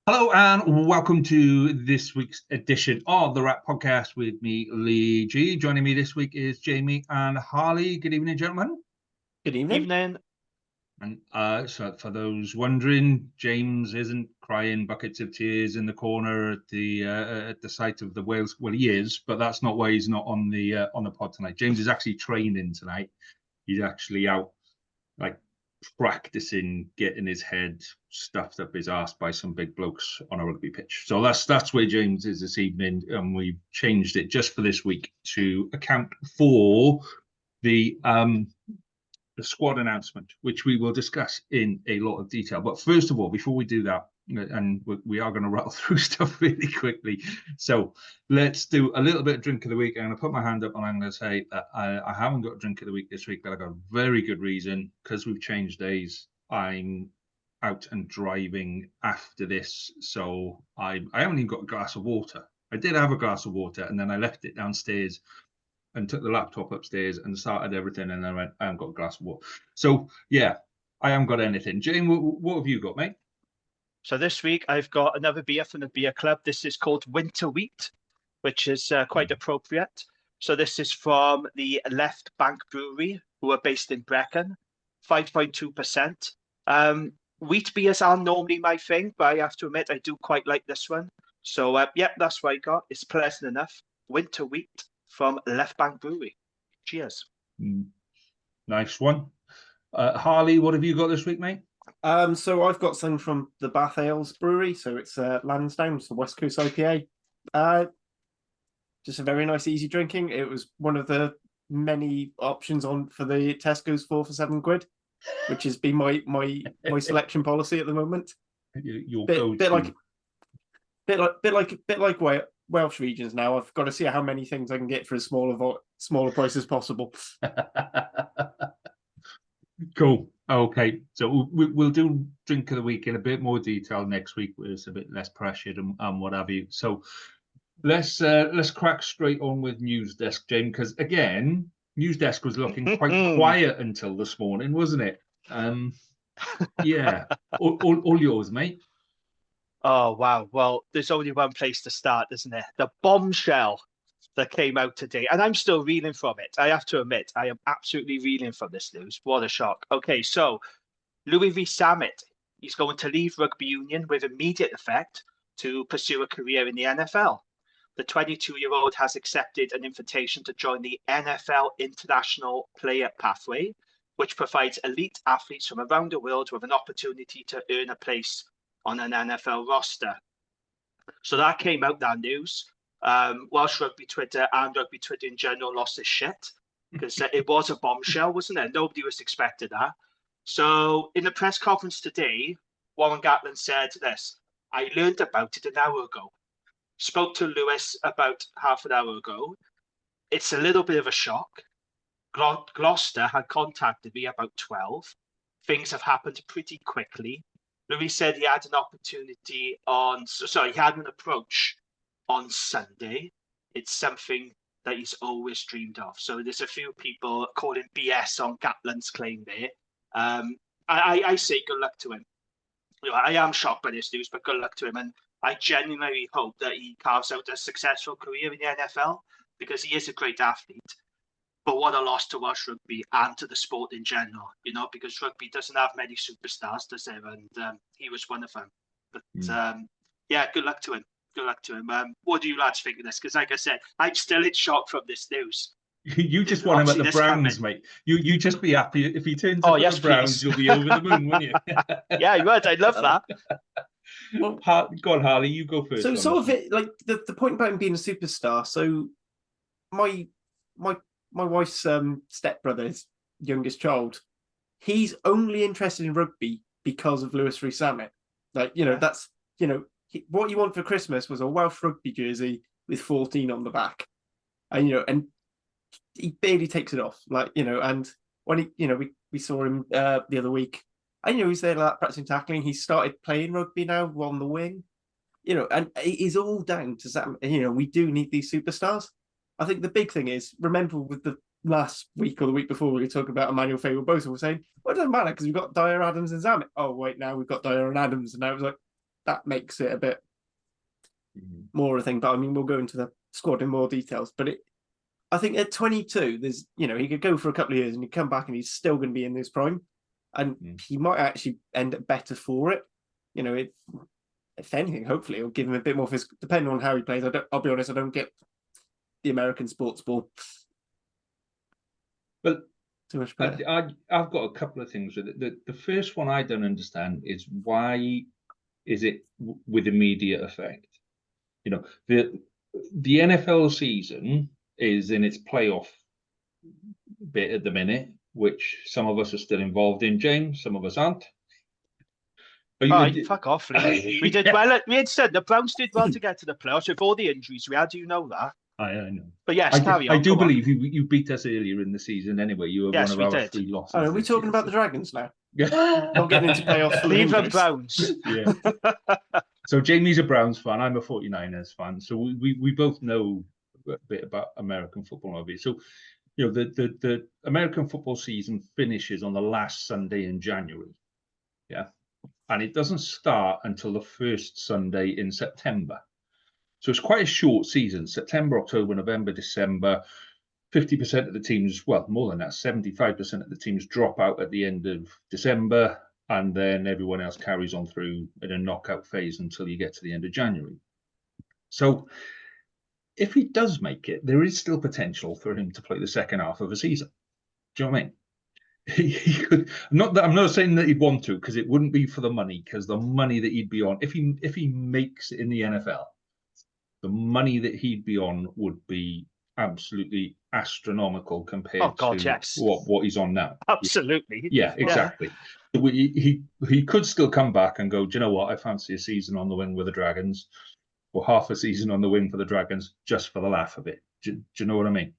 Hello and welcome to this week's edition of the WRRAP podcast with me, Lee G. Joining me this week is Jamie and Harley. Good evening, gentlemen. Good evening. And so for those wondering, James isn't crying buckets of tears in the corner at the sight of the Wales. Well, he is, but that's not why he's not on the pod tonight. James is actually training tonight. He's actually out, like, practicing getting his head stuffed up his ass by some big blokes on a rugby pitch. So that's where James is this evening, and we've changed it just for this week to account for the squad announcement, which we will discuss in a lot of detail. But first of all, before we do that, and we are going to rattle through stuff really quickly, so let's do a little bit of drink of the week. I'm going to put my hand up and I'm going to say that I haven't got a drink of the week this week, but I got a very good reason. Because we've changed days, I'm out and driving after this, so I haven't even got a glass of water. I did have a glass of water, and then I left it downstairs and took the laptop upstairs and started everything, and then I went, I haven't got a glass of water. So yeah, I haven't got anything. Jane, what have you got, mate? So this week I've got another beer from the beer club. This is called Winter Wheat, which is quite appropriate. So this is from the Left Bank Brewery, who are based in Brecon, 5.2%. Wheat beers are normally my thing, but I have to admit I do quite like this one. So yeah, that's what I got. It's pleasant enough. Winter Wheat from Left Bank Brewery. Cheers. Nice one. Harley, what have you got this week, mate? So I've got something from the Bath Ales Brewery. So it's Lansdowne, it's the West Coast IPA. Just a very nice, easy drinking. It was one of the many options on for the Tesco's 4 for £7, which has been my selection policy at the moment. Your bit like Welsh regions now. I've got to see how many things I can get for as smaller price as possible. Cool. Okay, so we'll do drink of the week in a bit more detail next week, where it's a bit less pressured and what have you. So let's crack straight on with News Desk, James, because again, News Desk was looking quite quiet until this morning, wasn't it? Yeah, all yours, mate. Oh, wow. Well, there's only one place to start, isn't there? The bombshell that came out today. And I'm still reeling from it. I have to admit, I am absolutely reeling from this news. What a shock. Okay, so Louis V. Sammet, he's going to leave rugby union with immediate effect to pursue a career in the NFL. The 22-year-old has accepted an invitation to join the NFL International Player Pathway, which provides elite athletes from around the world with an opportunity to earn a place on an NFL roster. So that came out, that news. Welsh Rugby Twitter and Rugby Twitter in general lost their shit because it was a bombshell, wasn't it? Nobody was expecting that. So in the press conference today, Warren Gatland said this: I learned about it an hour ago. Spoke to Lewis about half an hour ago. It's a little bit of a shock. Gloucester had contacted me about 12. Things have happened pretty quickly. Louis said he had an opportunity he had an approach on Sunday. It's something that he's always dreamed of. So there's a few people calling BS on Gatland's claim there. I say good luck to him. You know, I am shocked by this news, but good luck to him. And I genuinely hope that he carves out a successful career in the NFL because he is a great athlete. But what a loss to Welsh rugby and to the sport in general, you know, because rugby doesn't have many superstars, does it? And he was one of them. But yeah, good luck to him. Good luck to him. What do you lads think of this? Because like I said, I'm still in shock from this news. You just want him at the Browns, mate. You just be happy if he turns up at the Browns, please. You'll be over the moon, won't you? Yeah, you would. I'd love that. Well, go on, Harley. You go first. So sort of it, like the point about him being a superstar. So my wife's stepbrother's youngest child, he's only interested in rugby because of Louis Sammet. Like, you know, that's, you know, what you want for Christmas was a Welsh rugby jersey with 14 on the back. And, you know, and he barely takes it off. Like, you know, and when he, you know, we saw him the other week, and, you know, he's there like practicing tackling. He started playing rugby now on the wing, you know, and it is all down to Sam. You know, we do need these superstars. I think the big thing is, remember with the last week or the week before, we were talking about Emmanuel Faber-Bosa, we're saying, well, it doesn't matter because we've got Dyer, Adams and Zamet. Oh, wait, now we've got Dyer and Adams. And now it was like, that makes it a bit more a thing. But I mean, we'll go into the squad in more details. But I think at 22, there's, you know, he could go for a couple of years and he'd come back and he's still going to be in his prime, and he might actually end up better for it. You know, if anything, hopefully it'll give him a bit more physical, depending on how he plays. I'll be honest, I don't get the American sports ball. But too much I've got a couple of things with it. The first one I don't understand is, why is it with immediate effect? You know, the NFL season is in its playoff bit at the minute, which some of us are still involved in, James, some of us aren't. Fuck off, Lee. We did well. We had said the Browns did well to get to the playoffs with all the injuries we had. Do you know that? I know. But yes, carry on. I do believe you beat us earlier in the season anyway. You were one of our 3 losses. Are we talking about the Dragons now? Not getting into playoffs. Cleveland Browns. Yeah. So Jamie's a Browns fan. I'm a 49ers fan. So we both know a bit about American football, obviously. So, you know, the American football season finishes on the last Sunday in January. Yeah. And it doesn't start until the first Sunday in September. So it's quite a short season: September, October, November, December. 50% of the teams, well, more than that, 75% of the teams drop out at the end of December, and then everyone else carries on through in a knockout phase until you get to the end of January. So if he does make it, there is still potential for him to play the second half of a season. Do you know what I mean? He could, I'm not saying that he'd want to, because it wouldn't be for the money, because the money that he'd be on, if he makes it in the NFL, the money that he'd be on would be absolutely astronomical compared to what he's on now. Absolutely. Yeah, exactly. Yeah. He could still come back and go, do you know what, I fancy a season on the wing with the Dragons, or half a season on the wing for the Dragons, just for the laugh of it. Do you know what I mean?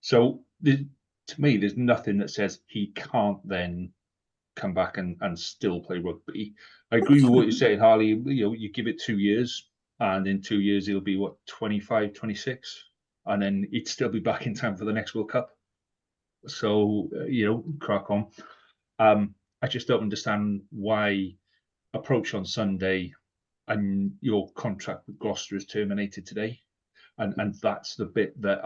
So to me, there's nothing that says he can't then come back and still play rugby. I agree with what you're saying, Harley. You know, you give it 2 years, and in 2 years he'll be 25, 26, and then he'd still be back in time for the next World Cup. So you know, crack on. I just don't understand why approach on Sunday and your contract with Gloucester is terminated today. And that's the bit that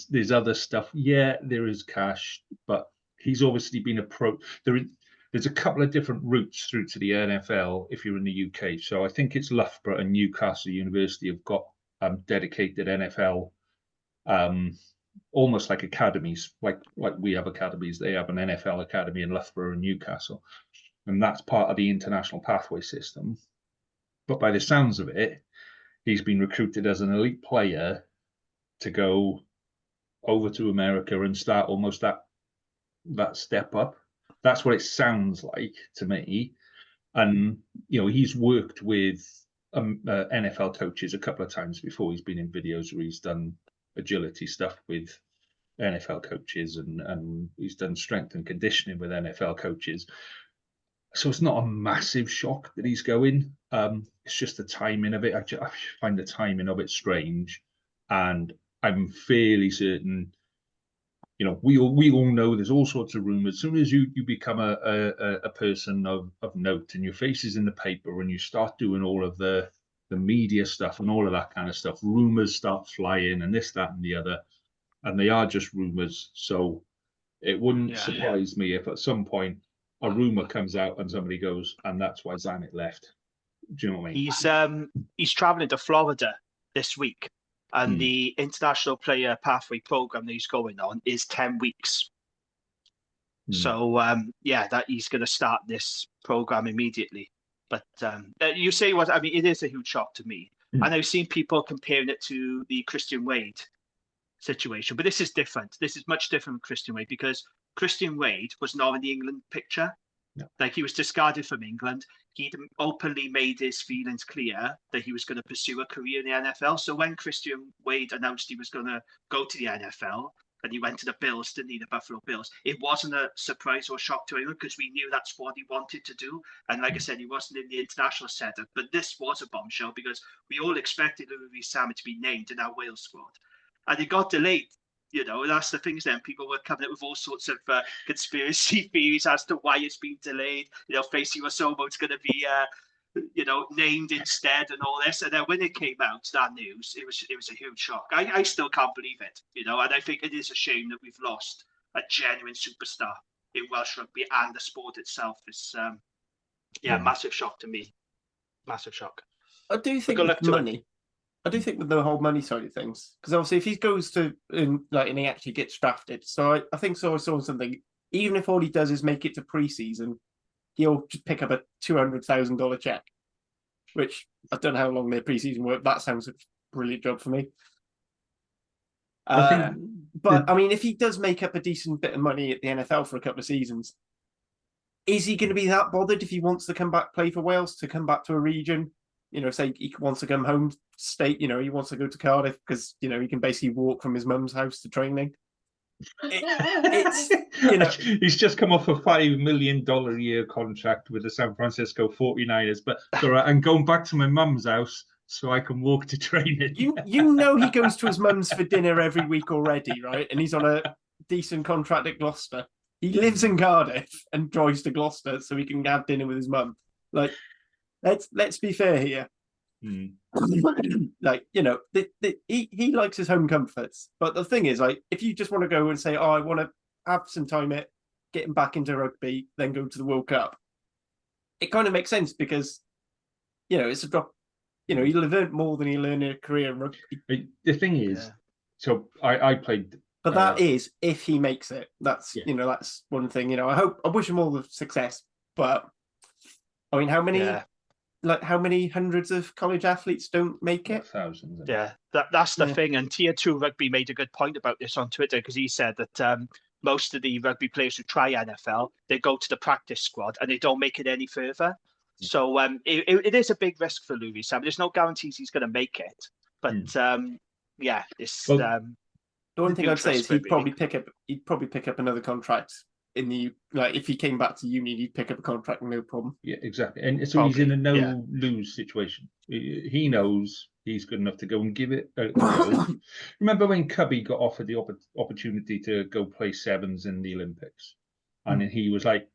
there's other stuff. Yeah, there is cash, but he's obviously been approached. There's a couple of different routes through to the NFL if you're in the UK. So I think it's Loughborough and Newcastle University have got dedicated NFL, almost like academies, like we have academies. They have an NFL academy in Loughborough and Newcastle, and that's part of the international pathway system. But by the sounds of it, he's been recruited as an elite player to go over to America and start almost that step up. That's what it sounds like to me. And, you know, he's worked with NFL coaches a couple of times before. He's been in videos where he's done agility stuff with NFL coaches, and he's done strength and conditioning with NFL coaches. So it's not a massive shock that he's going. It's just the timing of it. I find the timing of it strange, and I'm fairly certain. You know, we all know there's all sorts of rumors. As soon as you become a person of note, and your face is in the paper, and you start doing all of the media stuff and all of that kind of stuff, rumors start flying, and this, that, and the other, and they are just rumors. So it wouldn't surprise me if at some point a rumor comes out and somebody goes, and that's why Zanuck left. Do you know what I mean? He's traveling to Florida this week, and the international player pathway program that he's going on is 10 weeks. So that he's going to start this program immediately. But you say what? I mean, it is a huge shock to me, and I've seen people comparing it to the Christian Wade situation, but this is different. This is much different from Christian Wade, because Christian Wade was not in the England picture. No. Like, he was discarded from England. He'd openly made his feelings clear that he was going to pursue a career in the NFL. So when Christian Wade announced he was going to go to the NFL, and he went to the Bills, didn't he, the Buffalo Bills, it wasn't a surprise or shock to anyone, because we knew that's what he wanted to do. And like I said, he wasn't in the international setup, but this was a bombshell, because we all expected Louis Salmon to be named in our Wales squad. And it got delayed. You know, that's the things. Then people were coming up with all sorts of conspiracy theories as to why it's been delayed. You know, Facey Wasomo's going to be named instead and all this. And then when it came out, that news, it was a huge shock. I still can't believe it, and I think it is a shame that we've lost a genuine superstar in Welsh rugby, and the sport itself is, massive shock to me. Massive shock. I do think good with luck to money. I do think with the whole money side of things, because obviously if he goes to and he actually gets drafted, so I think I saw something. Even if all he does is make it to preseason, he'll just pick up a $200,000 check, which I don't know how long their preseason work. That sounds a brilliant job for me. But I mean, if he does make up a decent bit of money at the NFL for a couple of seasons, is he going to be that bothered if he wants to come back play for Wales, to come back to a region? Say he wants to come home state, he wants to go to Cardiff because, he can basically walk from his mum's house to training. He's just come off a $5 million a year contract with the San Francisco 49ers, but it's all right. I'm going back to my mum's house so I can walk to training. He goes to his mum's for dinner every week already, right? And he's on a decent contract at Gloucester. He lives in Cardiff and drives to Gloucester so he can have dinner with his mum. Like, let's be fair here. He likes his home comforts. But the thing is, if you just want to go and say, I want to have some time getting back into rugby, then go to the World Cup, it kind of makes sense because, it's a drop. He'll have earned more than he'll earn in a career in rugby. The thing is, so I played. But that is if he makes it. That's that's one thing. I wish him all the success. But I mean, how many hundreds of college athletes don't make it? Thousands. Yeah, that's the thing. And Tier 2 Rugby made a good point about this on Twitter, because he said that most of the rugby players who try NFL, they go to the practice squad and they don't make it any further. So it is a big risk for Louis Sam. There's no guarantees he's going to make it. But it's... the one thing I'd say is he'd probably pick up another contract in the if he came back to uni, he'd pick up a contract, no problem. Yeah, exactly. And so he's in a no-lose situation. He knows he's good enough to go and give it a go. Remember when Cubby got offered the opportunity to go play sevens in the Olympics, and he was like,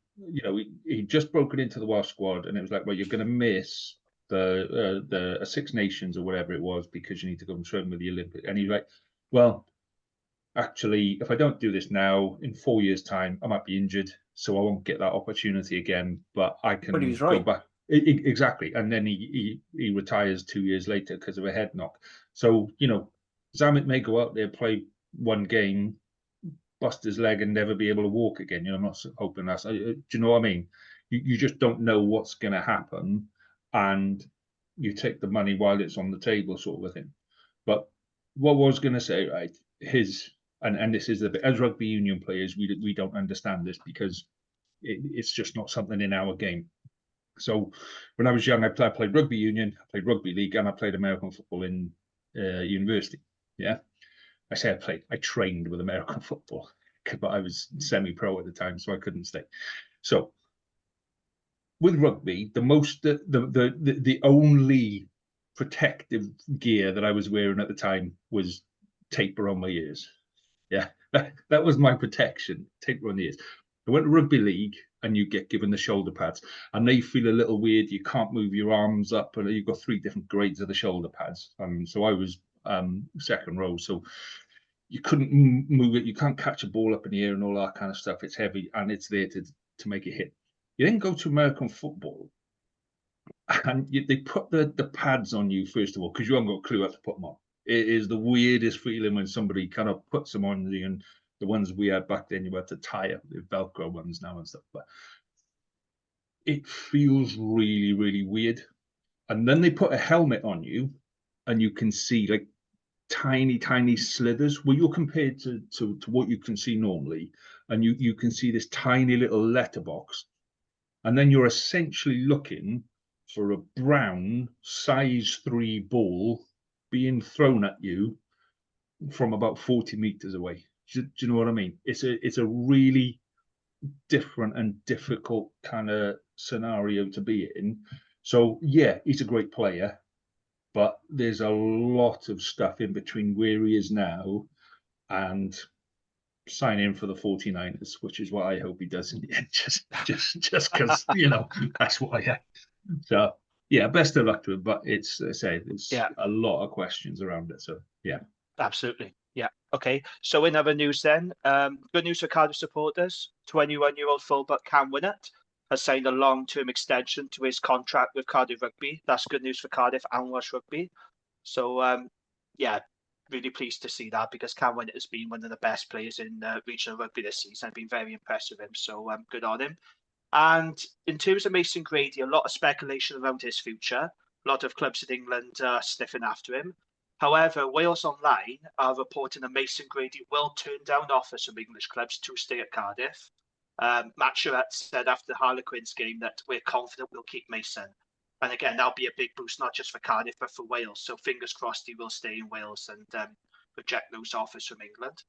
he'd just broken into the Welsh squad, and it was like, well, you're going to miss the Six Nations or whatever it was because you need to go and train with the Olympics. And he's like, well, actually, if I don't do this now, in 4 years' time, I might be injured, so I won't get that opportunity again. But I can go back. Exactly. And then he retires 2 years later because of a head knock. So, Zammit may go out there, play one game, bust his leg and never be able to walk again. I'm not hoping that's... do you know what I mean? You just don't know what's going to happen, and you take the money while it's on the table, sort of a thing. But what I was going to say, right, and this is the bit, as rugby union players, we don't understand this because it's just not something in our game. So when I was young, I played rugby union, I played rugby league, and I played American football in university. Yeah, I say I played. I trained with American football, but I was semi-pro at the time, so I couldn't stay. So with rugby, the only protective gear that I was wearing at the time was tape around my ears. Yeah, that was my protection, tape around the ears. I went to rugby league, and you get given the shoulder pads, and they feel a little weird. You can't move your arms up, and you've got 3 different grades of the shoulder pads. So I was second row, so you couldn't move it. You can't catch a ball up in the air and all that kind of stuff. It's heavy, and it's there to make it hit. You then go to American football, and they put the pads on you first of all because you haven't got a clue how to put them on. It is the weirdest feeling when somebody kind of puts them on you, and the ones we had back then, you had to tie up the Velcro ones now and stuff. But it feels really, really weird. And then they put a helmet on you, and you can see like tiny, tiny slithers where you're compared to what you can see normally. And you can see this tiny little letterbox. And then you're essentially looking for a brown size 3 ball being thrown at you from about 40 meters away. Do you know what I mean? It's a really different and difficult kind of scenario to be in. So yeah, he's a great player, but there's a lot of stuff in between where he is now and signing for the 49ers, which is what I hope he does in the end, just because that's what I have. So Yeah, best of luck to him. But it's, I say, there's Yeah. a lot of questions around it. So yeah. Absolutely. Yeah. Okay. So in other news then, good news for Cardiff supporters. 21-year-old fullback Cam Winnett has signed a long-term extension to his contract with Cardiff Rugby. That's good news for Cardiff and Welsh Rugby. So yeah, really pleased to see that, because Cam Winnett has been one of the best players in regional rugby this season. I've been very impressed with him. So good on him. And in terms of Mason Grady, a lot of speculation around his future. A lot of clubs in England are sniffing after him. However, Wales Online are reporting that Mason Grady will turn down offers from English clubs to stay at Cardiff. Matt Sherratt said after the Harlequins game that we're confident we'll keep Mason. And again, that'll be a big boost, not just for Cardiff, but for Wales. So fingers crossed he will stay in Wales and reject those offers from England.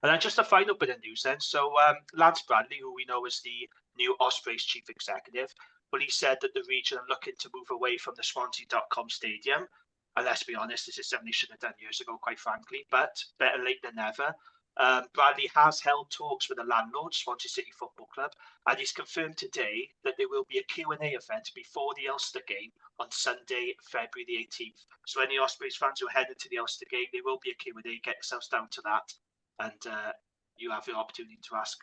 And then just a final bit of news then. So Lance Bradley, who we know is the new Ospreys chief executive, well, he said that the region are looking to move away from the Swansea.com stadium. And let's be honest, this is something he should have done years ago, quite frankly, but better late than never. Bradley has held talks with the landlord, Swansea City Football Club, and he's confirmed today that there will be a Q&A event before the Ulster game on Sunday, February the 18th. So any Ospreys fans who are headed to the Ulster game, there will be a Q&A. Get yourselves down to that, and you have the opportunity to ask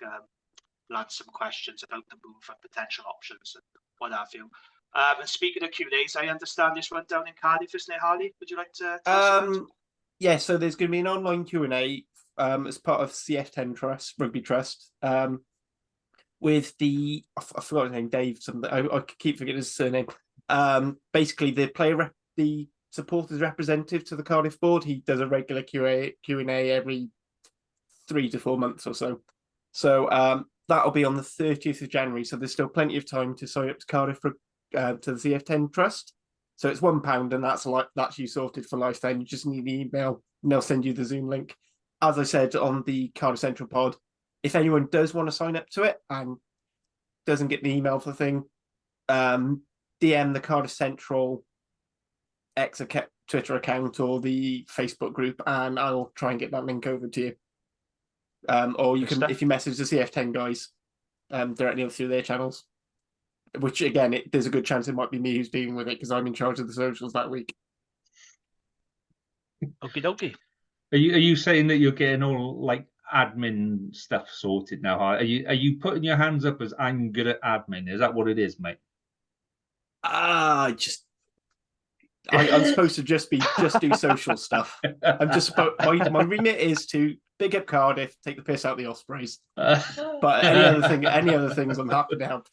Lance some questions about the move and potential options and what have you. And speaking of Q&As, I understand this one down in Cardiff, isn't it, Harley? Would you like to tell us about it? Yeah, so there's going to be an online Q&A as part of CF10 Trust, Rugby Trust, with the, I forgot his name, Dave something. I keep forgetting his surname. Basically, the supporters representative to the Cardiff board. He does a regular Q&A every 3 to 4 months or so. So that'll be on the 30th of January. So there's still plenty of time to sign up to Cardiff for to the CF10 Trust. So it's £1, and that's you sorted for life. Then you just need the email, and they'll send you the Zoom link. As I said on the Cardiff Central pod, if anyone does want to sign up to it and doesn't get the email for the thing, DM the Cardiff Central Twitter account or the Facebook group, and I'll try and get that link over to you. Or you can, if you message the CF10 guys directly through their channels. Which again, there's a good chance it might be me who's dealing with it because I'm in charge of the socials that week. Okie dokie. Are you saying that you're getting all like admin stuff sorted now? Are you putting your hands up as I'm good at admin? Is that what it is, mate? I'm supposed to just do social stuff. I'm just my remit is to big up Cardiff, take the piss out of the Ospreys. But any other things, I'm happy to help.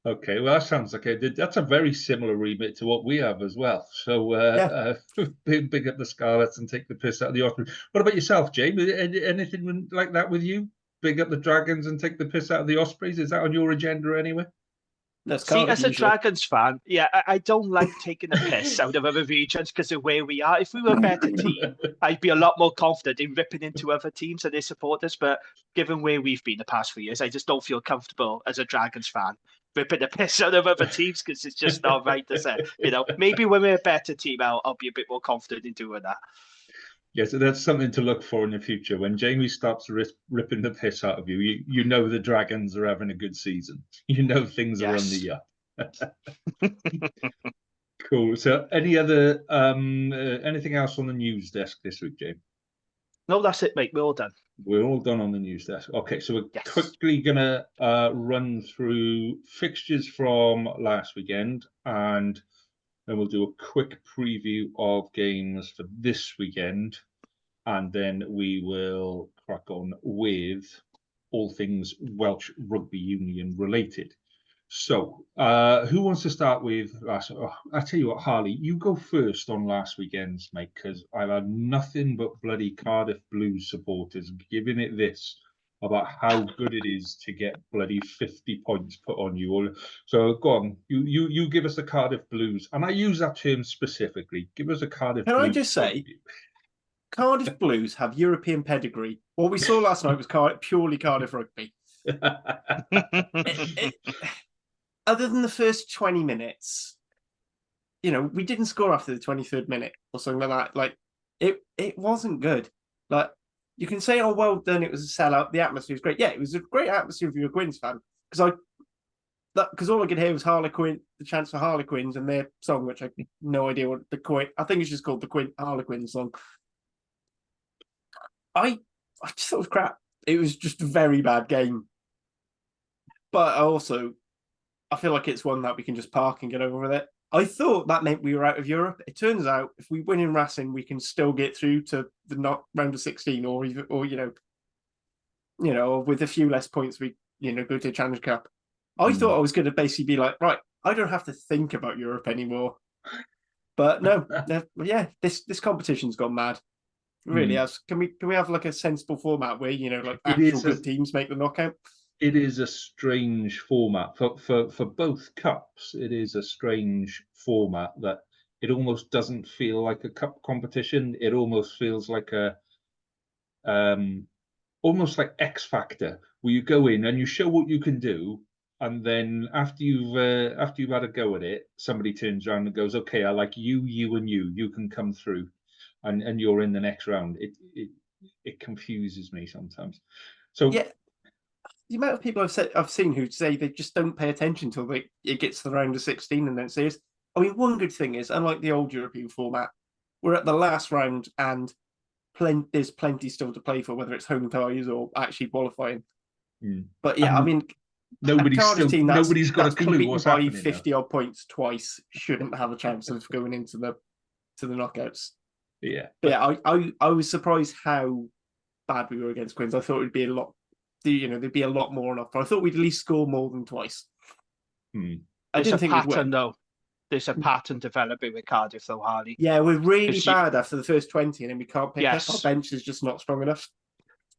Okay, well, that sounds like that's a very similar remit to what we have as well. So big up the Scarlets and take the piss out of the Ospreys. What about yourself, James? Anything like that with you? Big up the Dragons and take the piss out of the Ospreys? Is that on your agenda anyway? See, as a Dragons fan, yeah, I don't like taking the piss out of other regions because of where we are. If we were a better team, I'd be a lot more confident in ripping into other teams and their supporters. But given where we've been the past few years, I just don't feel comfortable as a Dragons fan ripping the piss out of other teams because it's just not right to say. Maybe when we're a better team, I'll be a bit more confident in doing that. Yeah, so that's something to look for in the future. When Jamie stops ripping the piss out of you, you know the Dragons are having a good season. You know things are on the up. Cool. So any other anything else on the news desk this week, James? No, that's it, mate. We're all done. We're all done on the news desk. Okay, so we're quickly going to run through fixtures from last weekend, and then we'll do a quick preview of games for this weekend, and then we will crack on with all things Welsh Rugby Union related. So, who wants to start with last? Oh, I tell you what, Harley, you go first on last weekend's, mate, because I've had nothing but bloody Cardiff Blues supporters giving it this about how good it is to get bloody 50 points put on you. So go on, you give us the Cardiff Blues, and I use that term specifically. Give us a Cardiff Blues. Can I just say, Cardiff Blues have European pedigree. What we saw last night was purely Cardiff rugby. Other than the first 20 minutes, we didn't score after the 23rd minute or something like that. Like, it wasn't good. Like, you can say, oh, well done, it was a sellout, the atmosphere was great. Yeah, it was a great atmosphere if you're a Gwyn's fan. Because because all I could hear was Harlequin, the chance for Harlequins, and their song, which I have no idea what I think it's just called the Harlequin song. I just thought it was crap. It was just a very bad game. But I feel like it's one that we can just park and get over with it. I thought that meant we were out of Europe. It turns out if we win in Racing, we can still get through to the round of 16, or with a few less points, we go to the Challenge Cup. I thought I was going to basically be like, right, I don't have to think about Europe anymore. But no, yeah, this competition's gone mad. It really has. Can we have like a sensible format where like actual good teams make the knockout? It is a strange format for both cups. It is a strange format that it almost doesn't feel like a cup competition. It almost feels like almost like X Factor, where you go in and you show what you can do, and then after you've had a go at it, somebody turns around and goes, "Okay, I like you, and you. You can come through," and you're in the next round. It confuses me sometimes. So yeah. The amount of people I've seen who say they just don't pay attention till it gets to the round of 16 and then says, I mean, one good thing is, unlike the old European format, we're at the last round and there's plenty still to play for, whether it's home ties or actually qualifying. But yeah, I mean, nobody's got a clue what's happening. 50-odd points twice shouldn't have a chance of going into the knockouts. Yeah, but yeah, I was surprised how bad we were against Quins. I thought it'd be a lot. There'd be a lot more on offer. I thought we'd at least score more than twice. I didn't think we'd win. Though. There's a pattern developing with Cardiff, though, Harley. Yeah, we're really bad after the first 20, and then we can't pick up. Our bench is just not strong enough.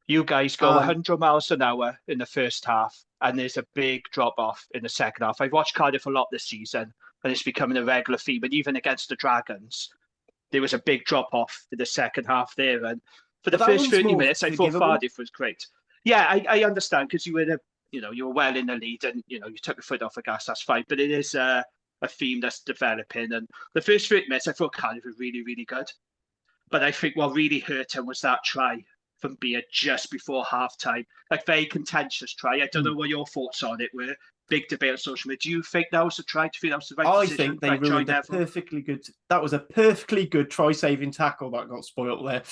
You guys go 100 miles an hour in the first half, and there's a big drop-off in the second half. I've watched Cardiff a lot this season, and it's becoming a regular theme. But even against the Dragons, there was a big drop-off in the second half there. And for the first 30 minutes, I thought Cardiff was great. Yeah, I understand, because you were you were well in the lead, and you took your foot off the gas. That's fine, but it is a theme that's developing. And the first 30 minutes, I thought Cardiff was really, really good. But I think what really hurt him was that try from Beer just before halftime, like very contentious try. I don't know what your thoughts on it were. Big debate on social media. Do you think that was the try? Do you think that was the right decision? I think they ruined a perfectly good. That was a perfectly good try-saving tackle that got spoiled there.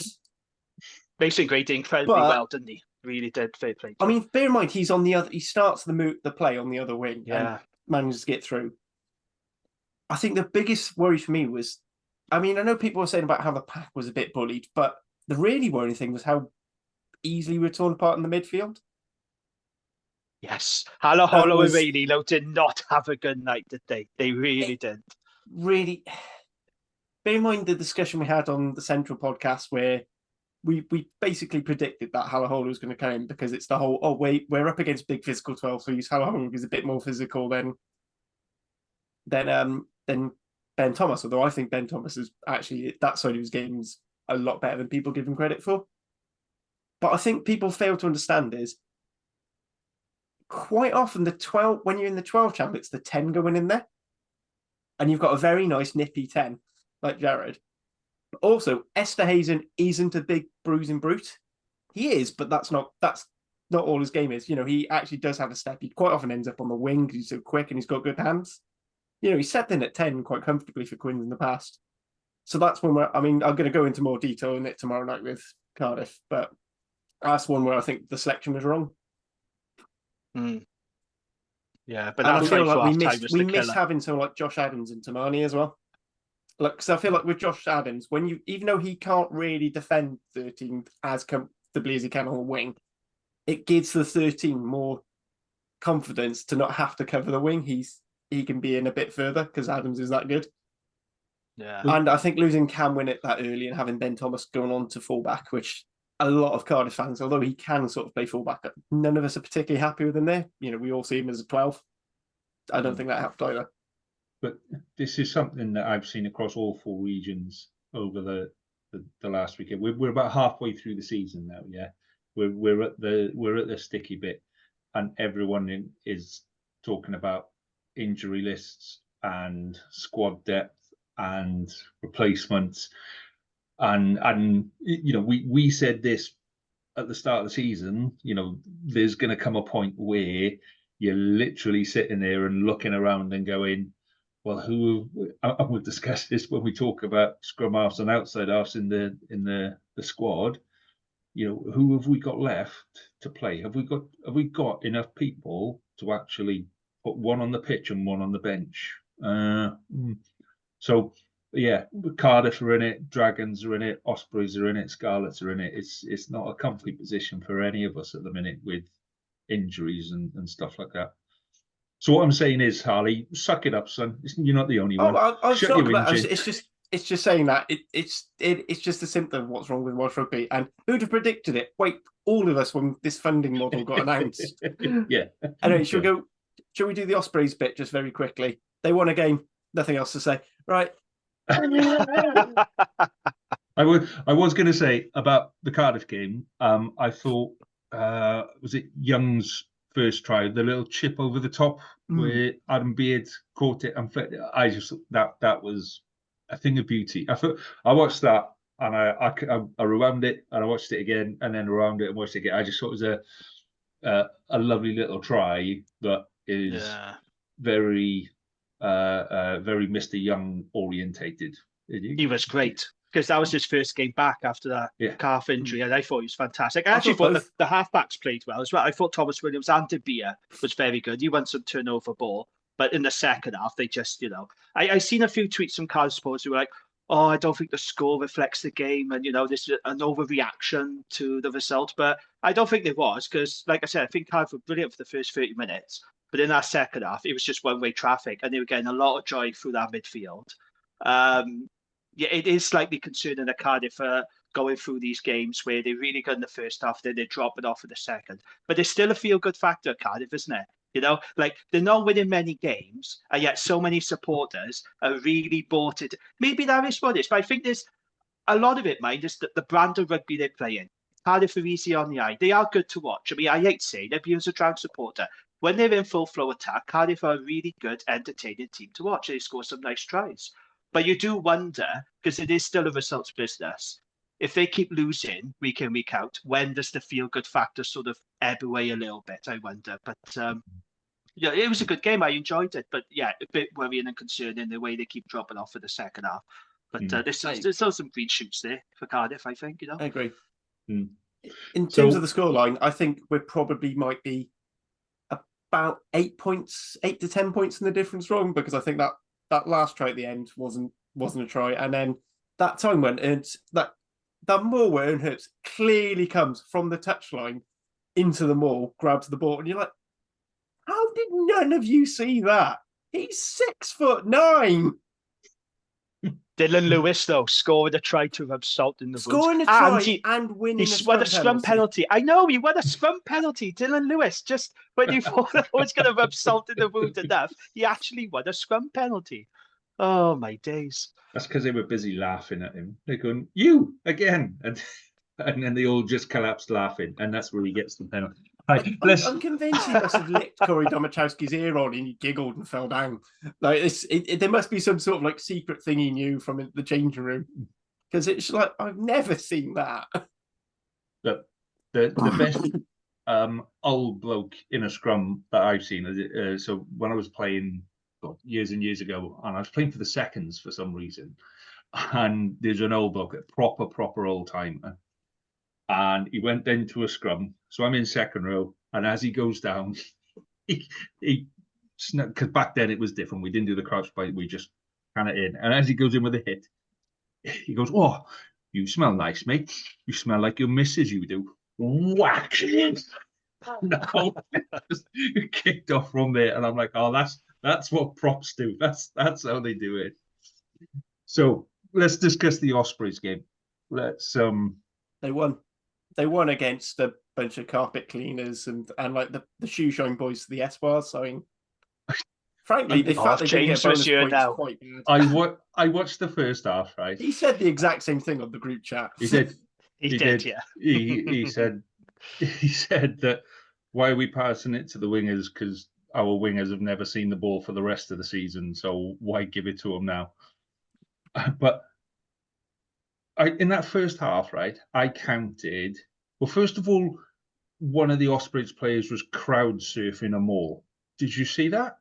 Mason Gray did incredibly well, didn't he? Really did. Fair play. I mean, bear in mind he's on the other. He starts the play on the other wing and manages to get through. I think the biggest worry for me was, I mean, I know people were saying about how the pack was a bit bullied, but the really worrying thing was how easily we were torn apart in the midfield. Yes, Holo and Raylilo did not have a good night, did they? They really didn't. Really, bear in mind the discussion we had on the Central podcast where we basically predicted that Halaholo was going to come in because it's the whole, we're up against big physical 12, so use Halaholo is a bit more physical than Ben Thomas, although I think Ben Thomas is actually, that side of his game's a lot better than people give him credit for. But I think people fail to understand is quite often when you're in the 12 channel, it's the 10 going in there. And you've got a very nice nippy 10, like Jared. But also, Esterhazen isn't a big bruising brute. He is, but that's not all his game is. He actually does have a step. He quite often ends up on the wing because he's so quick and he's got good hands. He stepped in at 10 quite comfortably for Quins in the past. So that's when I'm going to go into more detail in it tomorrow night with Cardiff, but that's one where I think the selection was wrong. Yeah, but I feel like we missed having someone like Josh Adams and Tamani as well. Because I feel like with Josh Adams, even though he can't really defend 13 as comfortably as he can on the wing, it gives the 13 more confidence to not have to cover the wing. He can be in a bit further because Adams is that good. Yeah, and I think losing Cam Winnett that early and having Ben Thomas going on to fullback, which a lot of Cardiff fans, although he can sort of play fullback, none of us are particularly happy with him there. We all see him as a 12. I don't think that helped either. But this is something that I've seen across all 4 regions over the last weekend. We're about halfway through the season now. Yeah, we're at the sticky bit, and everyone is talking about injury lists and squad depth and replacements, and we said this at the start of the season. There's going to come a point where you're literally sitting there and looking around and going, well, and we'll discuss this when we talk about scrum halves and outside halves in the squad. You know, who have we got left to play? Have we got enough people to actually put one on the pitch and one on the bench? So yeah, Cardiff are in it, Dragons are in it, Ospreys are in it, Scarlets are in it. It's not a comfy position for any of us at the minute with injuries and stuff like that. So what I'm saying is, Harley, suck it up, son. You're not the only one. I'm Shut shocked your about whinging. it's just saying that it's just a symptom of what's wrong with Welsh rugby. And who'd have predicted it? Wait, all of us when this funding model got announced. Yeah. Anyway, shall we do the Ospreys bit just very quickly? They won a game. Nothing else to say, right? I was going to say about the Cardiff game. I thought was it Young's first try, the little chip over the top where Adam Beard caught it, and I just that was a thing of beauty. I watched that and I rewound it and I watched it again and then rewound it and watched it again. I just thought it was a lovely little try that is very very Mr. Young orientated. He was great because that was his first game back after that calf injury, and I thought he was fantastic. I actually thought the halfbacks played well as well. I thought Thomas Williams and De Beer was very good. He won some turnover ball, but in the second half, they just, you know, I seen a few tweets from Cardiff supporters who were like, "Oh, I don't think the score reflects the game, and you know, this is an overreaction to the result." But I don't think there was because, like I said, I think Cardiff were brilliant for the first 30 minutes. But in that second half, it was just one-way traffic, and they were getting a lot of joy through that midfield. Yeah, it is slightly concerning that Cardiff are going through these games where they're really good in the first half, then they're dropping off in the second. But there's still a feel-good factor at Cardiff, isn't it? You know, like they're not winning many games, and yet so many supporters are really bought it. Maybe that is what it is, but I think there's a lot of it, mind, is that the brand of rugby they're playing. Cardiff are easy on the eye. They are good to watch. I mean, I hate saying it, because as a Drown supporter, when they're in full flow attack, Cardiff are a really good, entertaining team to watch. They score some nice tries. But you do wonder, because it is still a results business, if they keep losing week in, week out, when does the feel-good factor sort of ebb away a little bit, I wonder. But yeah, it was a good game. I enjoyed it. But yeah, a bit worrying and concerning the way they keep dropping off for the second half. But there's still some green shoots there for Cardiff, I think, you know. I agree. In terms of the scoreline, I think we probably might be about 8 to 10 points in the difference wrong, because I think that last try at the end wasn't a try, and then that time went, and that maul where Ern Hurts clearly comes from the touchline into the maul, grabs the ball, and you're like, how did none of you see that? He's 6'9". Dylan Lewis, though, scoring a try to have salt in the wound. Scoring a try and winning he won a scrum penalty. I know, he won a scrum penalty. Dylan Lewis, just when you thought that was going to rub salt in the wound enough, he actually won a scrum penalty. Oh, my days. That's because they were busy laughing at him. They're going, "You, again." And then they all just collapsed laughing, and that's where he gets the penalty. I'm convinced he must have licked Corey Domachowski's ear on and he giggled and fell down. Like there must be some sort of like secret thing he knew from the changing room, because it's like, I've never seen that. But the best old bloke in a scrum that I've seen is so when I was playing years and years ago, and I was playing for the seconds for some reason, and there's an old bloke, a proper old timer. And he went into a scrum. So I'm in second row. And as he goes down, he because back then it was different. We didn't do the crouch bite. We just kind of in. And as he goes in with a hit, he goes, "Oh, you smell nice, mate. You smell like your missus, you do." Whack! No, just kicked off from there. And I'm like, "Oh, that's what props do. That's how they do it." So let's discuss the Ospreys game. They won against a bunch of carpet cleaners and like the shoe shine boys to the Espoirs. So I mean, frankly, the fact they didn't get bonus points quite bad. I watched the first half, right? He said the exact same thing on the group chat. He did. He did, yeah. He said that, why are we passing it to the wingers? Because our wingers have never seen the ball for the rest of the season, so why give it to them now? But in that first half, right, I counted. Well, first of all, one of the Ospreys players was crowd surfing a mall. Did you see that?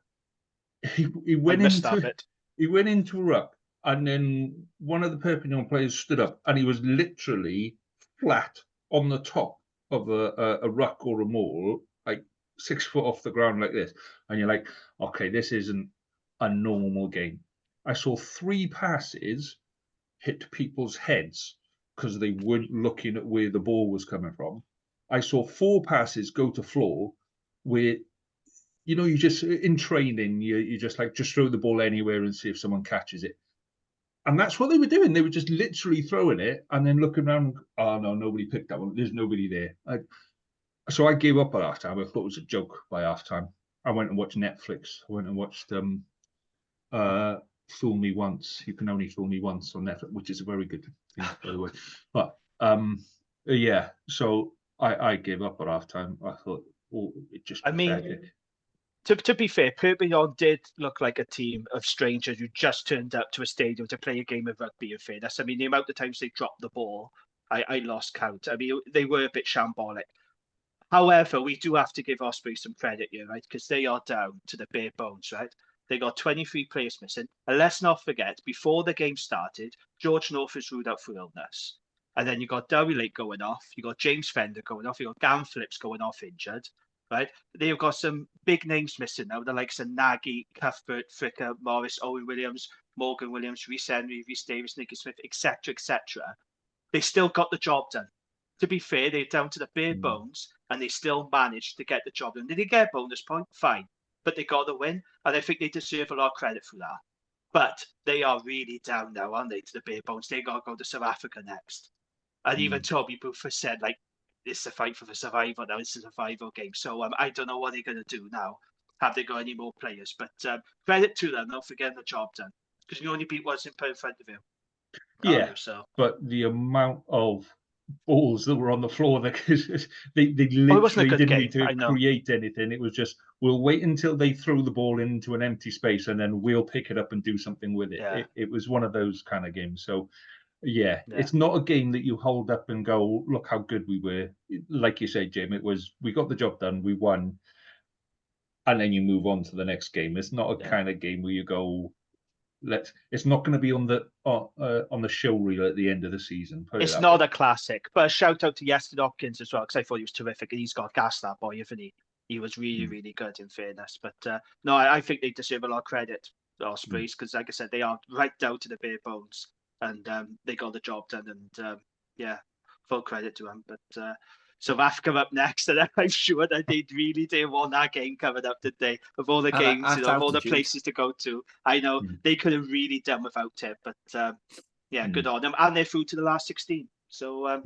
He went into a ruck, and then one of the Perpignan players stood up, and he was literally flat on the top of a ruck or a mall, like 6 foot off the ground like this. And you're like, okay, this isn't a normal game. I saw 3 passes hit people's heads because they weren't looking at where the ball was coming from. I saw 4 passes go to floor where, you just in training, you just like just throw the ball anywhere and see if someone catches it. And that's what they were doing. They were just literally throwing it and then looking around. Oh no, nobody picked that one. There's nobody there. So I gave up at halftime. I thought it was a joke by halftime. I went and watched Netflix. I went and watched Fool Me Once. You Can Only Fool Me Once on Netflix, which is a very good thing, by the way. But yeah, so I gave up at halftime. I thought, it just pathetic. To be fair, Perpignan did look like a team of strangers who just turned up to a stadium to play a game of rugby. In fairness, I mean, the amount of times they dropped the ball, I lost count. I mean, they were a bit shambolic. However, we do have to give Osprey some credit here, right? Because they are down to the bare bones, right? They got 23 players missing. And let's not forget, before the game started, George North was ruled out for illness. And then you got Dowie Lake going off. You got James Fender going off. You got Gavin Phillips going off injured. Right, they've got some big names missing now. The likes of Nagy, Cuthbert, Fricker, Morris, Owen Williams, Morgan Williams, Rhys Henry, Rhys Davis, Nicky Smith, etc., etc. They still got the job done. To be fair, they're down to the bare bones, and they still managed to get the job done. Did they get a bonus point? Fine, but they got the win, and I think they deserve a lot of credit for that. But they are really down now, aren't they, to the bare bones? They got to go to South Africa next. And even Toby Booth has said, like, it's a fight for the survival now. It's a survival game. So I don't know what they're going to do now. Have they got any more players? But credit to them, not for getting the job done. Because you only beat what's in front of you. Yeah, but the amount of balls that were on the floor, they literally didn't need to create anything. It was just, we'll wait until they throw the ball into an empty space and then we'll pick it up and do something with it. Yeah. It was one of those kind of games. So yeah, it's not a game that you hold up and go, look how good we were. Like you said, Jim, it was, we got the job done, we won, and then you move on to the next game. It's not a kind of game where you go, it's not going to be on the show reel at the end of the season. It's not a classic, but a shout out to Yastin Hopkins as well, because I thought he was terrific, and he's got gas, that boy, isn't he? He was really, really good, in fairness. But no, I think they deserve a lot of credit, the Ospreys, because like I said, they are right down to the bare bones. And they got the job done, and yeah, full credit to them. But South Africa up next, and I'm sure that they really didn't want that game coming up, did they? Of all the games, of all the places to go to, I know they could have really done without it. But yeah, good on them, and they're through to the last 16. So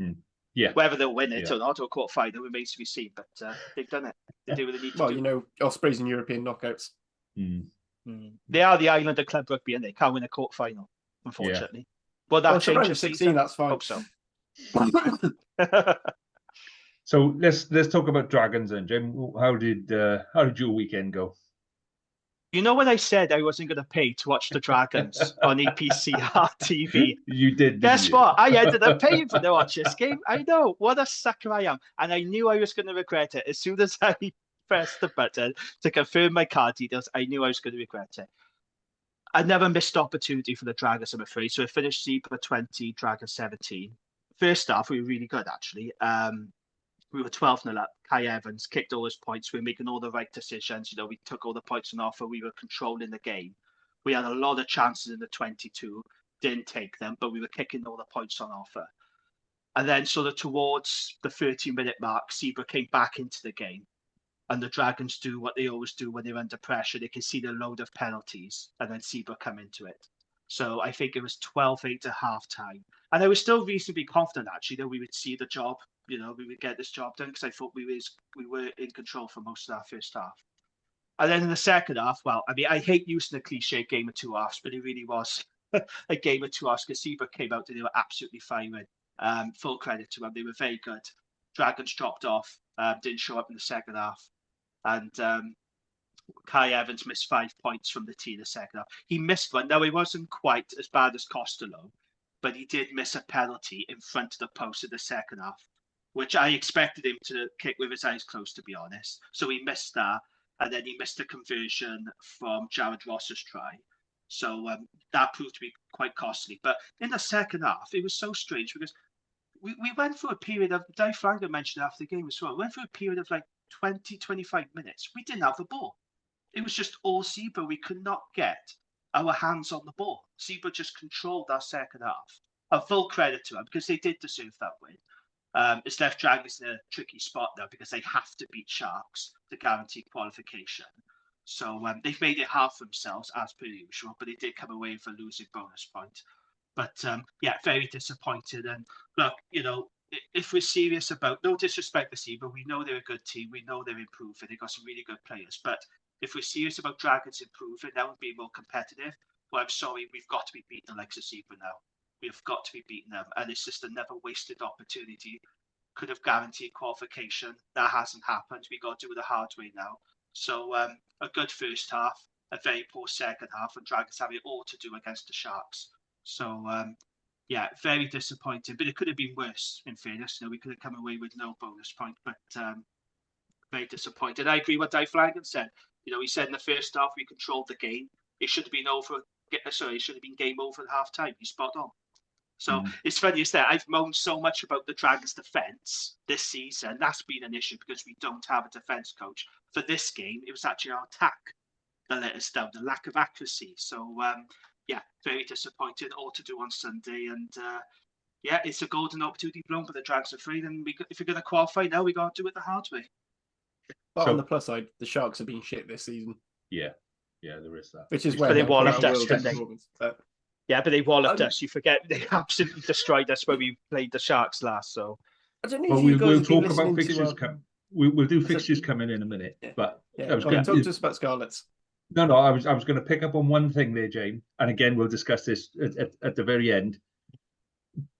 yeah, whether they'll win it or not, or quarter final remains to be seen. But they've done it. They do what they need to do. Well, you know, Ospreys in European knockouts. They are the Islander club rugby, and they can't win a quarter final, unfortunately. Yeah. Well, that changes 16. That's fine. Hope so. So let's talk about Dragons then, Jim. How did your weekend go? You know, when I said I wasn't going to pay to watch the Dragons on EPCR TV, you did. Guess what? I ended up paying to watch this game. I know, what a sucker I am, and I knew I was going to regret it as soon as I pressed the button to confirm my card details. I knew I was going to regret it. I never missed opportunity for the Dragons, I'm afraid. So I finished Zebra 20, Dragons 17. First half, we were really good, actually. We were 12-0 up. Kai Evans kicked all his points. We were making all the right decisions. You know, we took all the points on offer. We were controlling the game. We had a lot of chances in the 22. Didn't take them, but we were kicking all the points on offer. And then sort of towards the 30-minute mark, Zebra came back into the game. And the Dragons do what they always do when they're under pressure. They can see the load of penalties, and then Zebra come into it. So I think it was 12-8 at half-time. And I was still reasonably confident, actually, that we would see the job. You know, we would get this job done, because I thought we were in control for most of that first half. And then in the second half, well, I mean, I hate using the cliche game of two halves, but it really was a game of two halves, because Zebra came out and they were absolutely fine. Full credit to them. They were very good. Dragons dropped off, didn't show up in the second half. And Kai Evans missed 5 points from the tee in the second half. He missed one. Now, it wasn't quite as bad as Costello, but he did miss a penalty in front of the post in the second half, which I expected him to kick with his eyes closed, to be honest. So he missed that, and then he missed a conversion from Jared Ross's try. So that proved to be quite costly. But in the second half, it was so strange because we went through a period of, Dave Flanagan mentioned after the game as well, we went through a period of like 20, 25 minutes. We didn't have the ball. It was just all Zebra. We could not get our hands on the ball. Zebra just controlled our second half. A full credit to them because they did deserve that win. It's left Dragons in a tricky spot now because they have to beat Sharks to guarantee qualification. So they've made it hard for themselves as per usual, but they did come away with a losing bonus point. But yeah, very disappointed. And look, you know, if we're serious about, no disrespect to Zebra, we know they're a good team. We know they're improving. They've got some really good players. But if we're serious about Dragons improving, that would be more competitive. Well, I'm sorry, we've got to be beating the likes of Zebra now. We've got to be beating them. And it's just a never wasted opportunity. Could have guaranteed qualification. That hasn't happened. We got to do it the hard way now. So a good first half, a very poor second half, and Dragons have it all to do against the Sharks. So yeah, very disappointing. But it could have been worse, in fairness. You know, we could have come away with no bonus point, but very disappointed. I agree with Dave Flanagan said. You know, he said in the first half we controlled the game. It should have been over. Sorry, it should have been game over at half time. He's spot on. So it's funny, is that I've moaned so much about the Dragons' defence this season. That's been an issue because we don't have a defence coach. For this game, it was actually our attack that let us down, the lack of accuracy. So yeah, very disappointing. All to do on Sunday, and yeah, it's a golden opportunity blown by the Dragons are free. And if we're going to qualify now, we got to do it the hard way. But on the plus side, the Sharks have been shit this season. Yeah, there is that. Which is where they walloped us, didn't didn't they? Yeah, but they walloped us. You forget they absolutely destroyed us when we played the Sharks last. So I don't know if you guys we'll have been talk about listening fixtures. to, we'll do fixtures coming in a minute. Yeah. But yeah, I was talk going to us about Scarlets. No, I was going to pick up on one thing there, James. And again, we'll discuss this at the very end.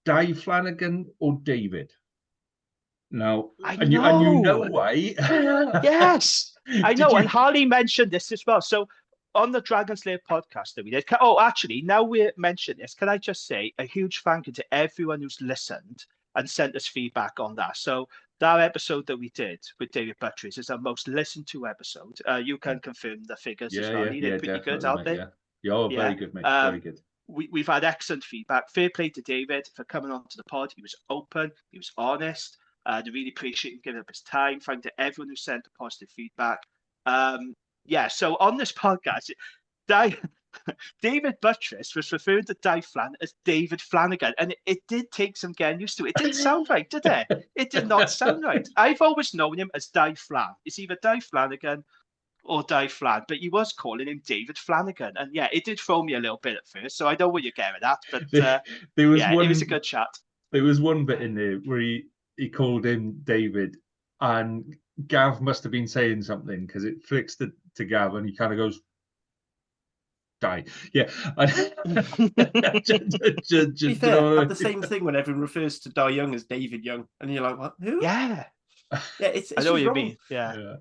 Dave Flanagan or David? Now, and you know why? Yes, I know. And Harley mentioned this as well. So on the Dragon's Lair podcast that we did. Oh, actually, now we mentioned this, can I just say a huge thank you to everyone who's listened and sent us feedback on that. So that episode that we did with David Buttress is our most listened to episode. You can confirm the figures as well. They're pretty good, aren't they? Yeah, very good, mate. Very good. We've had excellent feedback. Fair play to David for coming on to the pod. He was open. He was honest. I really appreciate him giving up his time. Thank you to everyone who sent the positive feedback. Yeah, so on this podcast, David Buttress was referring to Dave Flanagan as David Flanagan, and it did take some getting used to. It didn't sound right, did it? It did not sound right. I've always known him as Dave Flan. It's either Dave Flanagan or Dave Flan, but he was calling him David Flanagan, and yeah, it did throw me a little bit at first. So I know what you're getting at, but it was a good chat. There was one bit in there where he called him David, and Gav must have been saying something because it flicks to Gav, and he kind of goes, "Die." Yeah. To be fair, I have the same thing when everyone refers to Dai Young as David Young, and you're like, "What? Who?" Yeah, it's I know what you wrong. mean. Yeah.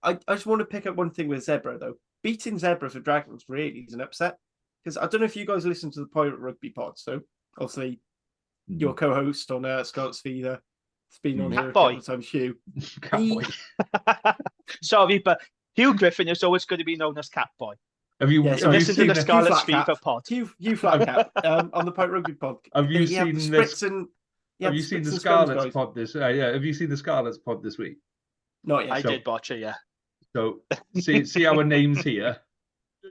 I just want to pick up one thing with Zebra though. Beating Zebra for Dragons really is an upset because I don't know if you guys listen to the Pirate Rugby pod. So obviously, your co-host on Scott's Feeder. It's been on here a couple of times, Hugh. Sorry, but Hugh Griffin is always going to be known as Catboy. Have you listen to the Scarlet's Fever pod? Hugh Flatcap on the Pirate Rugby pod. Have you seen this? Have you seen the Scarlet's pod this? Yeah. Have you seen the Scarlet's pod this week? Not yet. I did watch it. Yeah. So see our names here.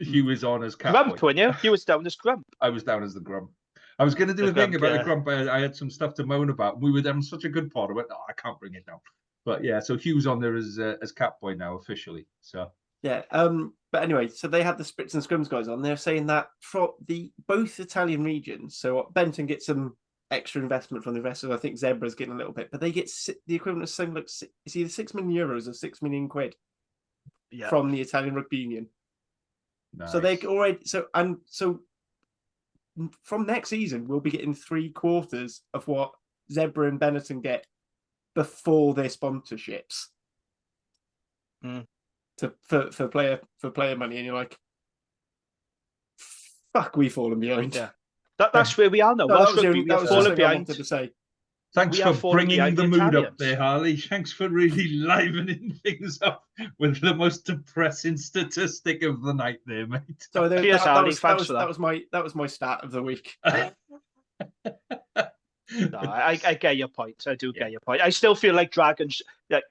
Hugh is on as Catboy. Grump, weren't you? Hugh was down as Grump. I was down as the Grump. I was going to do a thing about the Grump. I had some stuff to moan about. We were having such a good pod. I went, I can't bring it down. But yeah, so Hugh's on there as Catboy now officially. So yeah. But anyway, so they had the Spritz and Scrums guys on. They're saying that for both Italian regions. So Benton gets some extra investment from the investors. I think Zebra's getting a little bit, but they get the equivalent of something like it's either €6 million or £6 million from the Italian Rugby Union. Nice. So they already so from next season, we'll be getting 3/4 of what Zebra and Benetton get before their sponsorships for player money, and you're like, "Fuck, we've fallen behind." Yeah, that's where we are now. That was the only thing I wanted to say. Thanks we for are falling bringing behind the the mood up Italians. there, Harley. Thanks for really livening things up with the most depressing statistic of the night there, mate. So Cheers, Harley. Thanks for that was my stat of the week. No, I get your point. I do get your point. I still feel like Dragons, like,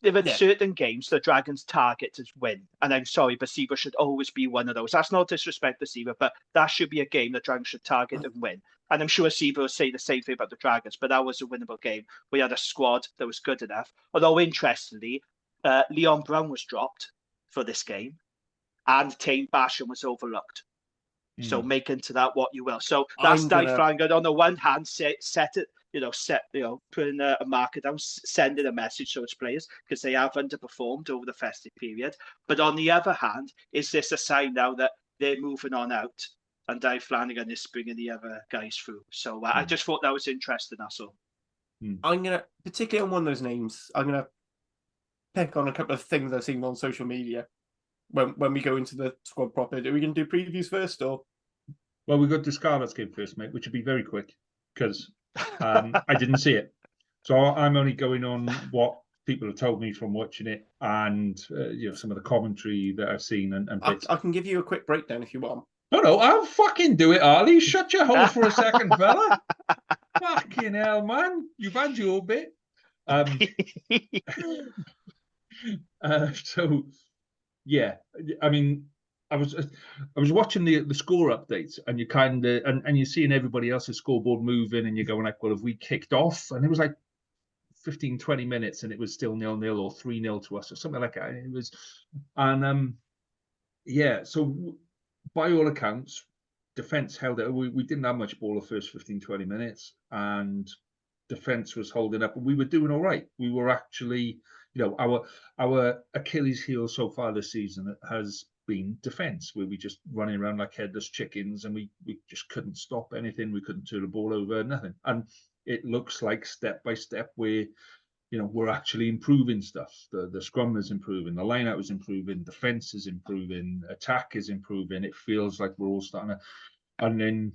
there are certain games the Dragons target to win. And I'm sorry, but Seaver should always be one of those. That's not disrespect to Seaver, but that should be a game the Dragons should target and win. And I'm sure Seaver will say the same thing about the Dragons, but that was a winnable game. We had a squad that was good enough. Although, interestingly, Leon Brown was dropped for this game and Tane Basham was overlooked. So make into that what you will. So that's Dave Flanagan on the one hand, putting a marker down, sending a message to his players because they have underperformed over the festive period. But on the other hand, is this a sign now that they're moving on out and Dave Flanagan is bringing the other guys through? So I just thought that was interesting. That's all. I'm going to, particularly on one of those names, I'm going to pick on a couple of things I've seen on social media when we go into the squad proper. Are we going to do previews first or? Well, we got the Scarlets game first, mate, which would be very quick because I didn't see it. So I'm only going on what people have told me from watching it and some of the commentary that I've seen and bits. I can give you a quick breakdown if you want. No, I'll fucking do it, Harley. Shut your hole for a second, fella. Fucking hell, man. You've had your bit. So, yeah, I mean, I was watching the score updates, and you kind of and you're seeing everybody else's scoreboard moving, and you're going like, well, have we kicked off? And it was like 15, 20 minutes, and it was still 0-0 or 3-0 to us or something like that. It was, and so by all accounts, defense held it. We didn't have much ball the first 15, 20 minutes, and defense was holding up, and we were doing all right. We were actually, our Achilles heel so far this season has been defense, where we just running around like headless chickens, and we just couldn't stop anything. We couldn't turn the ball over, nothing. And it looks like step by step we're actually improving stuff. The scrum is improving, the line out is improving, defense is improving, attack is improving. It feels like we're all starting to. And then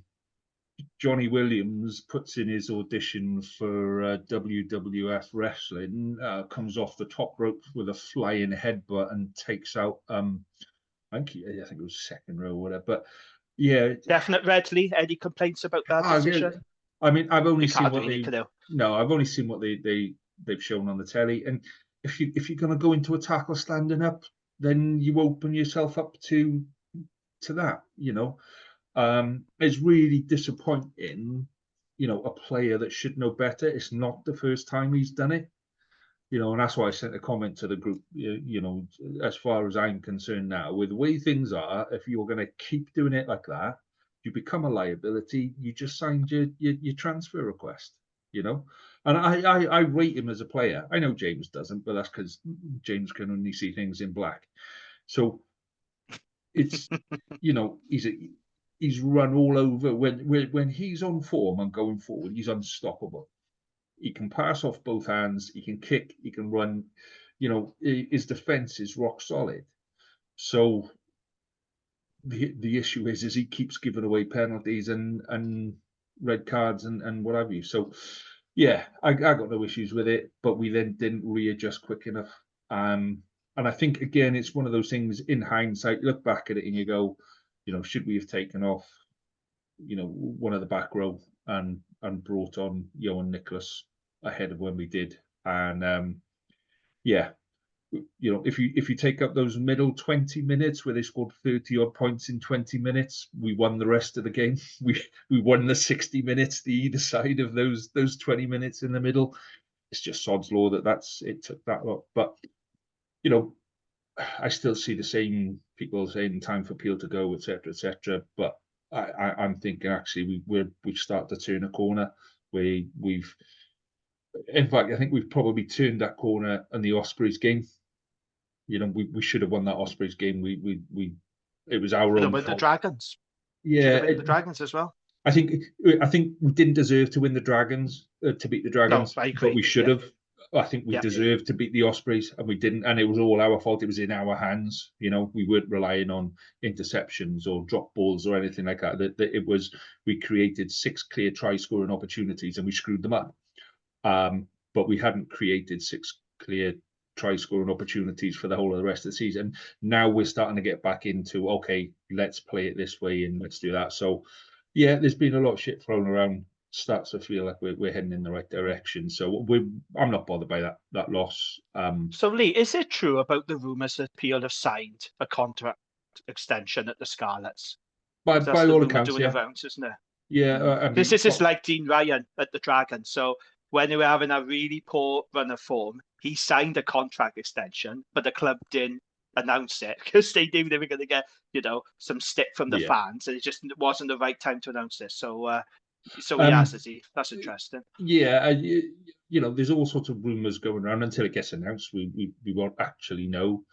Johnny Williams puts in his audition for WWF wrestling, comes off the top rope with a flying headbutt and takes out I think it was second row or whatever. But yeah, definite Redley. Any complaints about that decision? Yeah. I mean, I've only seen what I've only seen what they've shown on the telly. And if you're going to go into a tackle standing up, then you open yourself up to that. It's really disappointing. A player that should know better. It's not the first time he's done it. And that's why I sent a comment to the group, as far as I'm concerned now, with the way things are, if you're going to keep doing it like that, you become a liability. You just signed your transfer request, And I rate him as a player. I know James doesn't, but that's because James can only see things in black. So it's, he's run all over. When he's on form and going forward, he's unstoppable. He can pass off both hands. He can kick. He can run. His defense is rock solid. So the issue is he keeps giving away penalties and red cards and what have you. So yeah, I got no issues with it, but we then didn't readjust quick enough. And I think again, it's one of those things. In hindsight, you look back at it and you go, should we have taken off, one of the back row and brought on Johan Nicholas ahead of when we did. And if you take up those middle 20 minutes where they scored 30 odd points in 20 minutes, we won the rest of the game. We won the 60 minutes the either side of those 20 minutes in the middle. It's just sod's law it took that lot. But I still see the same people saying time for Peel to go, etc., etc. But I'm thinking actually we've started to turn a corner where in fact, I think we've probably turned that corner in the Ospreys game. We should have won that Ospreys game. It was our own fault. The Dragons. Yeah, the Dragons as well. I think we didn't deserve to win the Dragons, to beat the Dragons, no, I agree. But we should have. I think we deserved to beat the Ospreys, and we didn't, and it was all our fault. It was in our hands. We weren't relying on interceptions or drop balls or anything like that. That it was, we created 6 clear try scoring opportunities and we screwed them up. but we hadn't created 6 clear try scoring opportunities for the whole of the rest of the season. Now we're starting to get back into, okay, let's play it this way and let's do that. So yeah, there's been a lot of shit thrown around. Starts to feel like we're heading in the right direction. So I'm not bothered by that loss. So Lee, is it true about the rumours that Peel have signed a contract extension at the Scarlets? By That's the all rumour accounts, doing yeah. the rounds, isn't it? Yeah, I mean, This is like Dean Ryan at the Dragons. So when they were having a really poor run of form, he signed a contract extension, but the club didn't announce it because they knew they were going to get, some stick from the fans, and it just wasn't the right time to announce this. So he has, is he? That's interesting. Yeah, there's all sorts of rumours going around. Until it gets announced, we won't actually know.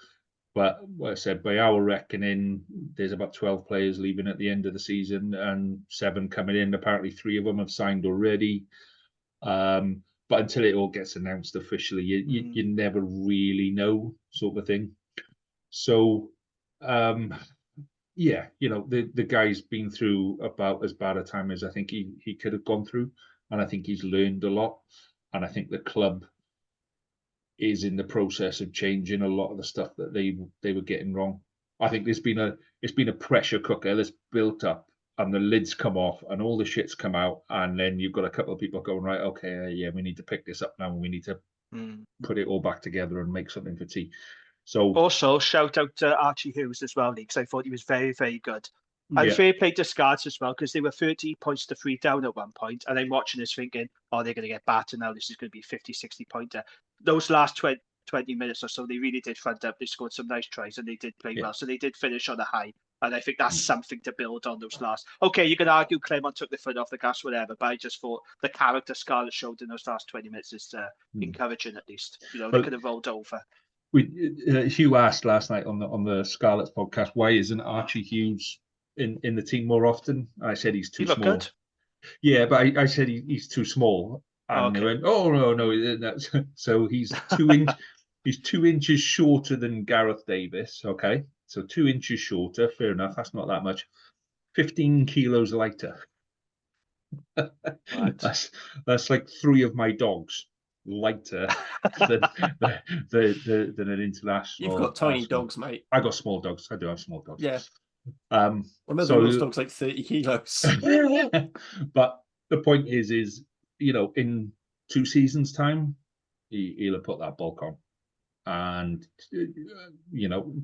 But like I said, by our reckoning, there's about 12 players leaving at the end of the season and 7 coming in. Apparently 3 of them have signed already. But until it all gets announced officially, you never really know, sort of thing. So, yeah, the guy's been through about as bad a time as I think he could have gone through. And I think he's learned a lot. And I think the club is in the process of changing a lot of the stuff that they were getting wrong. I think it's been a pressure cooker that's built up, and the lids come off, and all the shit's come out, and then you've got a couple of people going, right, okay, yeah, we need to pick this up now, and we need to put it all back together and make something for tea. So also shout out to Archie Hughes as well, because I thought he was very, very good. And fair play to Scarlets as well, because they were 30 points to 3 down at one point, and I'm watching this thinking, oh, they're going to get battered now. This is going to be 50, 60 pointer. Those last 20 minutes or so, they really did front up. They scored some nice tries, and they did play well. So they did finish on a high, and I think that's something to build on those last. Okay, you can argue Clement took the foot off the gas, whatever, but I just thought the character Scarlett showed in those last 20 minutes is encouraging, at least. They could have rolled over. Hugh asked last night on the Scarlets podcast, why isn't Archie Hughes in the team more often? I said he's too small. Good. Yeah, but I said he's too small, and they went, "Oh no!" So he's 2 inches shorter than Gareth Davis. Okay, so 2 inches shorter. Fair enough. That's not that much. 15 kilos lighter. Right. That's like 3 of my dogs lighter than an international. You've got tiny dogs, mate. I got small dogs. I do have small dogs. Yeah. One of those dogs like 30 kilos. But the point is, in 2 seasons' time, he'll have put that bulk on. And,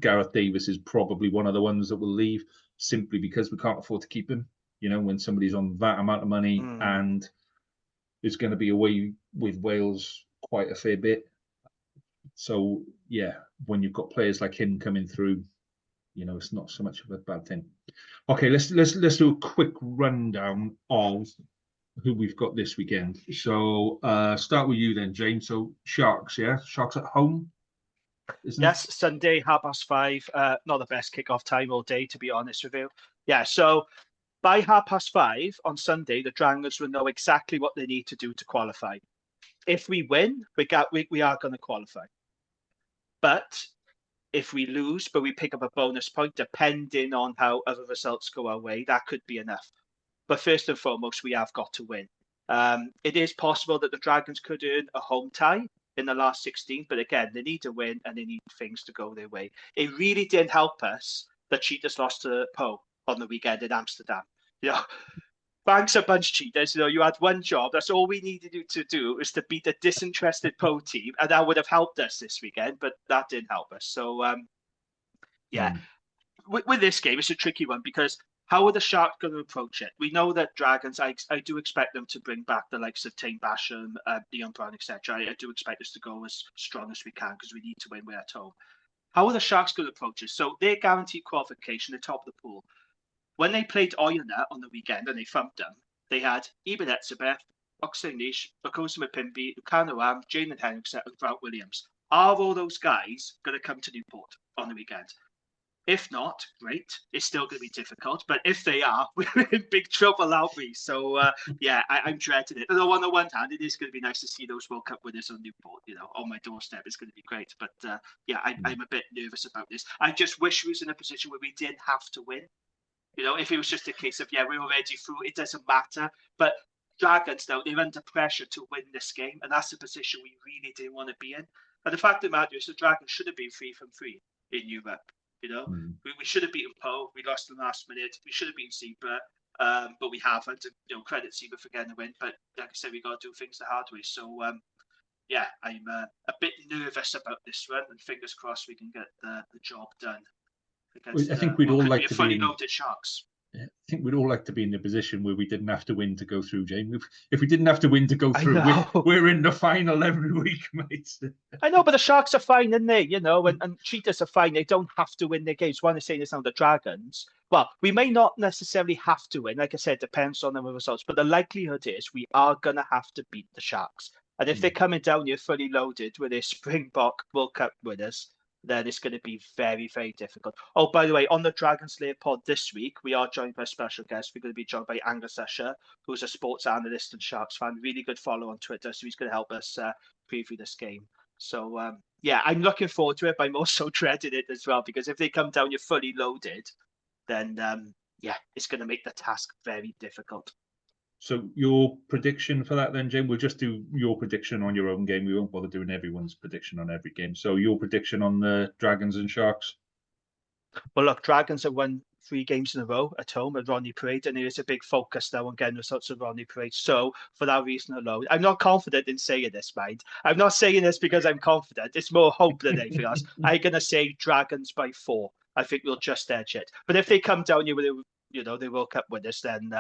Gareth Davis is probably one of the ones that will leave simply because we can't afford to keep him. When somebody's on that amount of money and is going to be away with Wales quite a fair bit. So, yeah, when you've got players like him coming through, it's not so much of a bad thing. Okay, let's do a quick rundown of who we've got this weekend. So start with you then, James. So Sharks, yeah? Sharks at home? Yes, Sunday, 5:30. Not the best kickoff time all day, to be honest with you. Yeah, so by 5:30 on Sunday, the Dragons will know exactly what they need to do to qualify. If we win, we are going to qualify. But if we lose, but we pick up a bonus point, depending on how other results go our way, that could be enough. But first and foremost, we have got to win. It is possible that the Dragons could earn a home tie in the last 16, but again, they need to win and they need things to go their way. It really didn't help us that Cheetahs lost to Poe on the weekend in Amsterdam. Thanks a bunch, Cheetahs. You had one job. That's all we needed you to do, is to beat a disinterested Poe team, and that would have helped us this weekend, but that didn't help us. So, with this game, it's a tricky one, because how are the Sharks going to approach it? We know that Dragons, I do expect them to bring back the likes of Tane Basham, Leon Brown, etc. I do expect us to go as strong as we can, because we need to win. We're at home. How are the Sharks going to approach it? So they're guaranteed qualification, the top of the pool. When they played Oyonnax on the weekend and they thumped them, they had Eben Etzebeth, Oxley Nish, Bakosa Mapimbi, Lucano Am, Jalen Henriksen, and Grant Williams. Are all those guys going to come to Newport on the weekend? If not, great. It's still going to be difficult. But if they are, we're in big trouble, aren't we? So, I'm dreading it. Although on the one hand, it is going to be nice to see those World Cup winners on Newport, on my doorstep. It's going to be great. But, I'm a bit nervous about this. I just wish we was in a position where we didn't have to win. If it was just a case of, we're already through, it doesn't matter. But Dragons now, they're under pressure to win this game, and that's the position we really didn't want to be in. And the fact of the matter is, the Dragons should have been 3 from 3 in Europe. You know, we should have beaten Po. We lost in the last minute. We should have beaten Zebra, but we haven't. You know, credit Zebra for getting the win. But like I said, we got to do things the hard way. So yeah, I'm a bit nervous about this run, and fingers crossed we can get the job done. I think we'd all like to be in loaded Sharks. I think we'd all like to be in the position where we didn't have to win to go through, James. If we didn't have to win to go through, we're in the final every week, mate. I know, but the Sharks are fine, aren't they? You know, and Cheetahs are fine. They don't have to win their games. One is saying this now, the Dragons. Well, we may not necessarily have to win. Like I said, depends on the results. But the likelihood is we are going to have to beat the Sharks. And if they're coming down here fully loaded with their Springbok World Cup winners, then it's going to be very, very difficult. Oh, by the way, on the Dragon Slayer pod this week, we are joined by a special guest. We're going to be joined by Angus Usher, who's a sports analyst and Sharks fan. Really good follow on Twitter. So he's going to help us preview this game. So, yeah, I'm looking forward to it, but I'm also dreading it as well, because if they come down here fully loaded, then, yeah, it's going to make the task very difficult. So your prediction for that then, Jim? We'll just do your prediction on your own game. We won't bother doing everyone's prediction on every game. So your prediction on the Dragons and Sharks? Well, look, Dragons have won 3 games in a row at home at Rodney Parade, and there is a big focus now on getting results at Rodney Parade. So for that reason alone, I'm not confident in saying this, mind. I'm not saying this because I'm confident. It's more hope than anything else. I'm going to say Dragons by 4. I think we'll just edge it. But if they come down here with, you know, the World Cup winners, then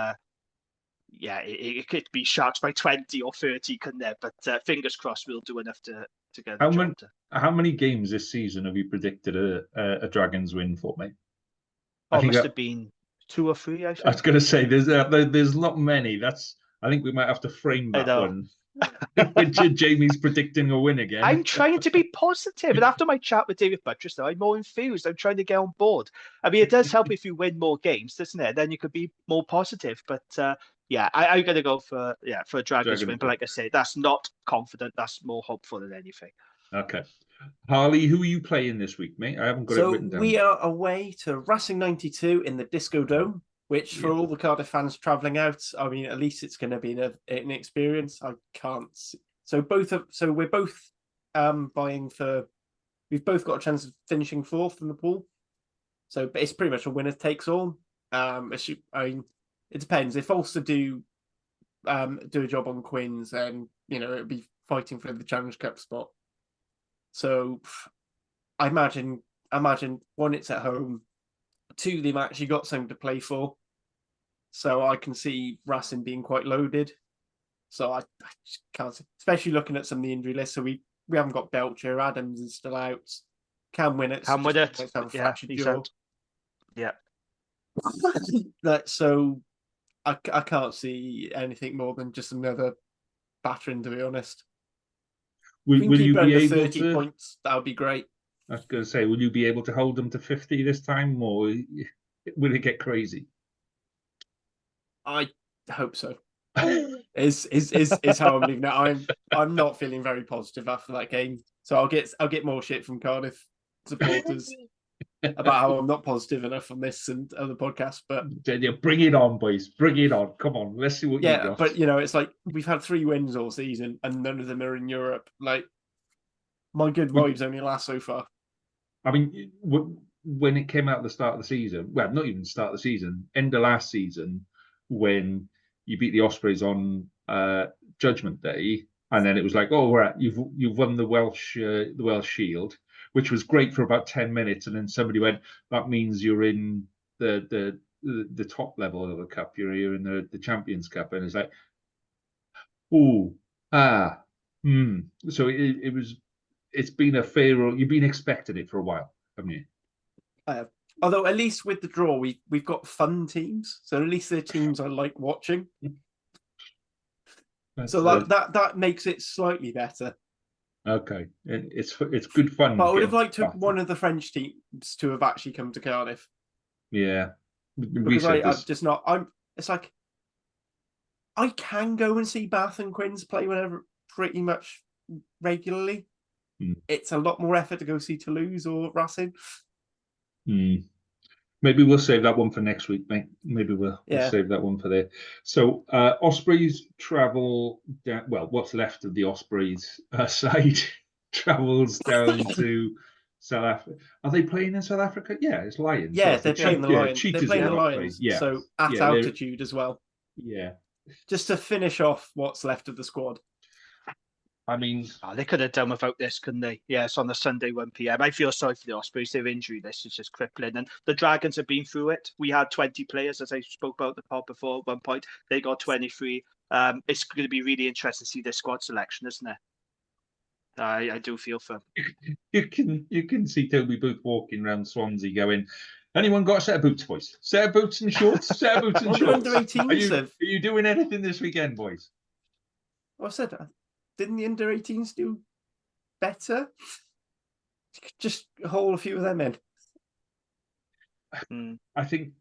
yeah, it could be Sharks by 20 or 30, couldn't it? But fingers crossed we'll do enough to get the job done. How many games this season have you predicted a Dragons win for, mate? I think must have been 2 or 3, I think. I was going to say, there's not many. I think we might have to frame that one. When Jamie's predicting a win again. I'm trying to be positive. And after my chat with David Buttress, though, I'm more enthused. I'm trying to get on board. I mean, it does help if you win more games, doesn't it? Then you could be more positive. But yeah, I'm going to go for a Dragons win. But like I say, that's not confident. That's more hopeful than anything. Okay. Harley, who are you playing this week, mate? I haven't got it written down. We are away to Racing 92 in the Disco Dome, which for all the Cardiff fans travelling out, I mean, at least it's going to be an experience. I can't see. So we're both buying for. We've both got a chance of finishing 4th in the pool. So it's pretty much a winner takes all. I mean, it depends. If Ulster do a job on Quins, then you know it'll be fighting for the Challenge Cup spot. So I imagine 1, it's at home. 2, they've actually got something to play for. So I can see Racing being quite loaded. So I just can't see, especially looking at some of the injury lists. So we haven't got Belcher, Adams is still out. Cam Winnett. Yeah. So I can't see anything more than just another battering, to be honest. Will you be able 30 to? Points, that would be great. I was going to say, will you be able to hold them to 50 this time, or will it get crazy? I hope so. is how I'm leaving it. I'm not feeling very positive after that game, so I'll get more shit from Cardiff supporters about how I'm not positive enough on this and other podcasts. But yeah, bring it on, boys. Bring it on. Come on, let's see what you got. But you know, it's like we've had 3 wins all season, and none of them are in Europe. Like my good vibes only last so far. I mean, when it came out at the start of the season, well, not even the start of the season, end of last season, when you beat the Ospreys on Judgment Day, and then it was like, oh, you've won the Welsh Shield, which was great for about 10 minutes, and then somebody went, that means you're in the top level of the cup, you're in the Champions Cup, and it's like, so it's been a fair. You've been expecting it for a while, haven't you? Although at least with the draw, we've got fun teams, so at least they're teams I like watching. So that makes it slightly better. Okay, it's good fun. But I would have liked one of the French teams to have actually come to Cardiff. Yeah, because I'm just not. It's like I can go and see Bath and Quins play whenever, pretty much regularly. It's a lot more effort to go see Toulouse or Racing. Maybe we'll save that one for next week, mate. Maybe we'll save that one for there. So Ospreys travel down. Well, what's left of the Ospreys side travels down to South Africa. Are they playing in South Africa? Yeah, it's Lions. Yeah, they're playing the Lions. They're playing the Lions. Yeah. So at altitude as well. Yeah. Just to finish off what's left of the squad. I mean, they could have done without this, couldn't they? Yeah, it's on a Sunday, 1 p.m. I feel sorry for the Ospreys. Their injury list is just crippling. And the Dragons have been through it. We had 20 players, as I spoke about the pod before at one point. They got 23. It's going to be really interesting to see their squad selection, isn't it? I do feel for them. You can see Toby Booth walking around Swansea going, anyone got a set of boots, boys? Set of boots and shorts? Set of boots and shorts? Under 18s are you doing anything this weekend, boys? I said, didn't the under 18s do better? Just haul a few of them in. I think.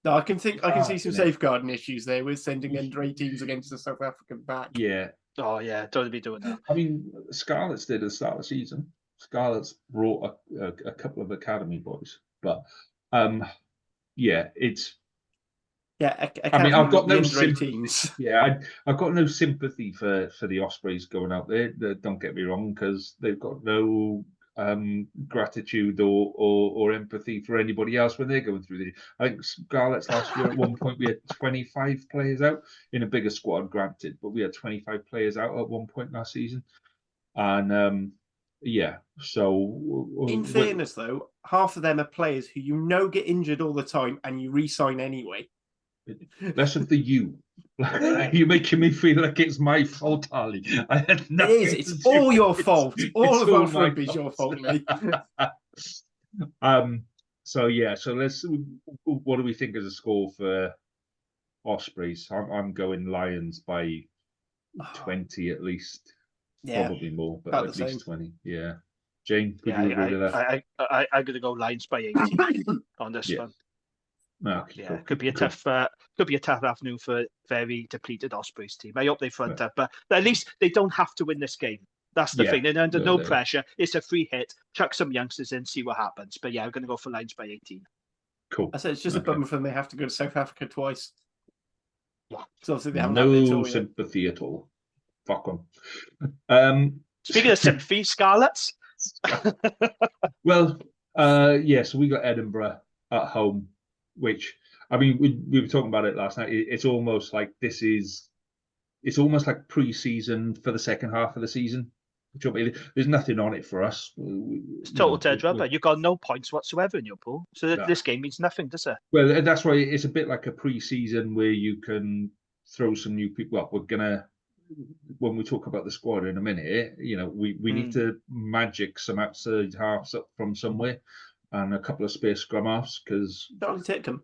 No, I can see some safeguarding issues there with sending under 18s against the South African back. Yeah. Oh yeah, don't be doing that. I mean, Scarlets did at the start of the season. Scarlets brought a couple of academy boys, but yeah, it's. Yeah, I mean, I've got no sympathy. Yeah, I've got no sympathy for the Ospreys going out there. Don't get me wrong, because they've got no gratitude or empathy for anybody else when they're going through the. I think Scarlets last year at one point we had 25 players out in a bigger squad, granted, but we had 25 players out at one point last season, and yeah. So in fairness, though, half of them are players who get injured all the time, and you re-sign anyway. Less of the you. You're making me feel like it's my fault, Ali. I had nothing. It is. It's all your fault. All of Welsh rugby's your fault, mate. So yeah. So let's. What do we think as a score for Ospreys? I'm going Lions by 20 at least. Yeah, probably more, but at least 20. Yeah. Jane, would you agree with that? I'm going to go Lions by 18 on this one. Okay, yeah, cool. Could be a tough afternoon for a very depleted Ospreys team. I hope they front up, but at least they don't have to win this game. That's the thing. They're under no pressure. It's a free hit. Chuck some youngsters in, see what happens. But yeah, I'm going to go for Lions by 18. Cool. I said it's just a bummer for them. They have to go to South Africa twice. Yeah, so obviously they haven't no sympathy at all. Fuck them. Speaking of sympathy, Scarlets. Well, yeah. So we got Edinburgh at home. Which, I mean, we were talking about it last night. It's almost like it's almost like pre-season for the second half of the season. There's nothing on it for us. It's total dead rubber. You've got no points whatsoever in your pool. So this game means nothing, does it? Well, that's why it's a bit like a pre-season where you can throw some new people. Well, we're going to, when we talk about the squad in a minute, we need to magic some outside halves up from somewhere. And a couple of spare scrum halves because Charlie Titcombe.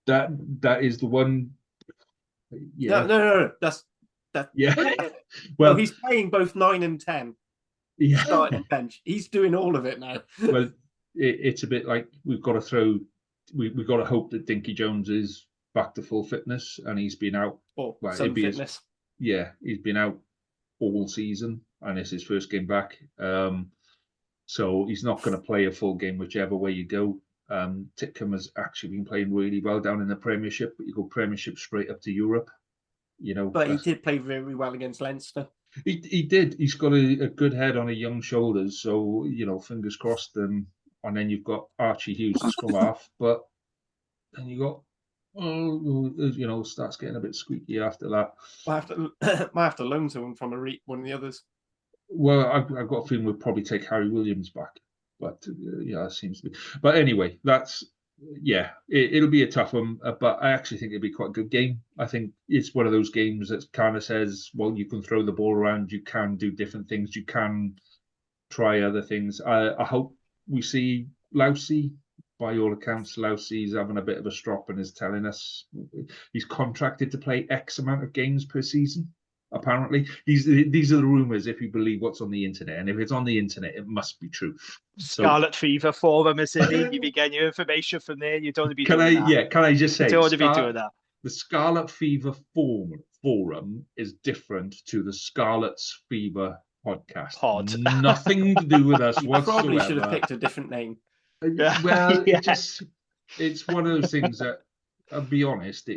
That is the one. Yeah. No. That's that. Yeah. Well, he's playing both 9 and 10. Yeah. Starting bench. He's doing all of it now. Well, it's a bit like we've got to throw. We've got to hope that Dinky Jones is back to full fitness, and he's been out. Some fitness. He's been out all season, and it's his first game back. So he's not going to play a full game whichever way you go. Titcombe has actually been playing really well down in the Premiership, but you go Premiership straight up to Europe. But he did play very well against Leinster. He did. He's got a good head on a young shoulders, so fingers crossed. And then you've got Archie Hughes to scrum half, but then you got starts getting a bit squeaky after that. Might have to loan someone from one of the others. Well, I've got a feeling we'll probably take Harry Williams back, but it seems to be. But anyway, it'll be a tough one. But I actually think it'll be quite a good game. I think it's one of those games that kind of says, well, you can throw the ball around, you can do different things, you can try other things. I hope we see Lousy. By all accounts, Lousy's having a bit of a strop and is telling us he's contracted to play X amount of games per season. Apparently, these are the rumours. If you believe what's on the internet, and if it's on the internet, it must be true. Scarlet Fever Forum, isn't it? You be getting your information from there. You don't want to be doing that. Yeah, can I just say? You don't want to be doing that. The Scarlet Fever Forum is different to the Scarlet's Fever podcast. Pod. Nothing to do with us whatsoever. Probably should have picked a different name. Well, Yeah. it's one of those things that, I'll be honest,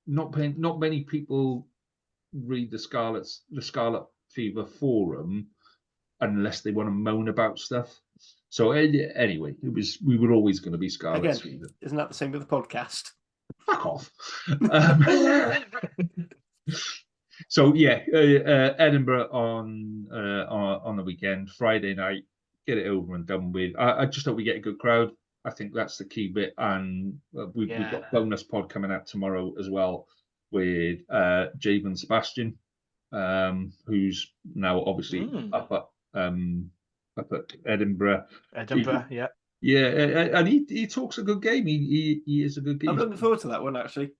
not many people read the Scarlet Fever forum unless they want to moan about stuff. So anyway, we were always going to be Scarlet Again, Fever. isn't that the same with the podcast? Fuck off. So yeah, Edinburgh on the weekend, Friday night. Get it over and done with. I just hope we get a good crowd. I think that's the key bit, and we've got a bonus pod coming out tomorrow as well with Jave and Sebastian, who's now obviously up at Edinburgh. Edinburgh, yeah. Yeah, and he talks a good game. He is a good game. I'm looking forward to that one, actually.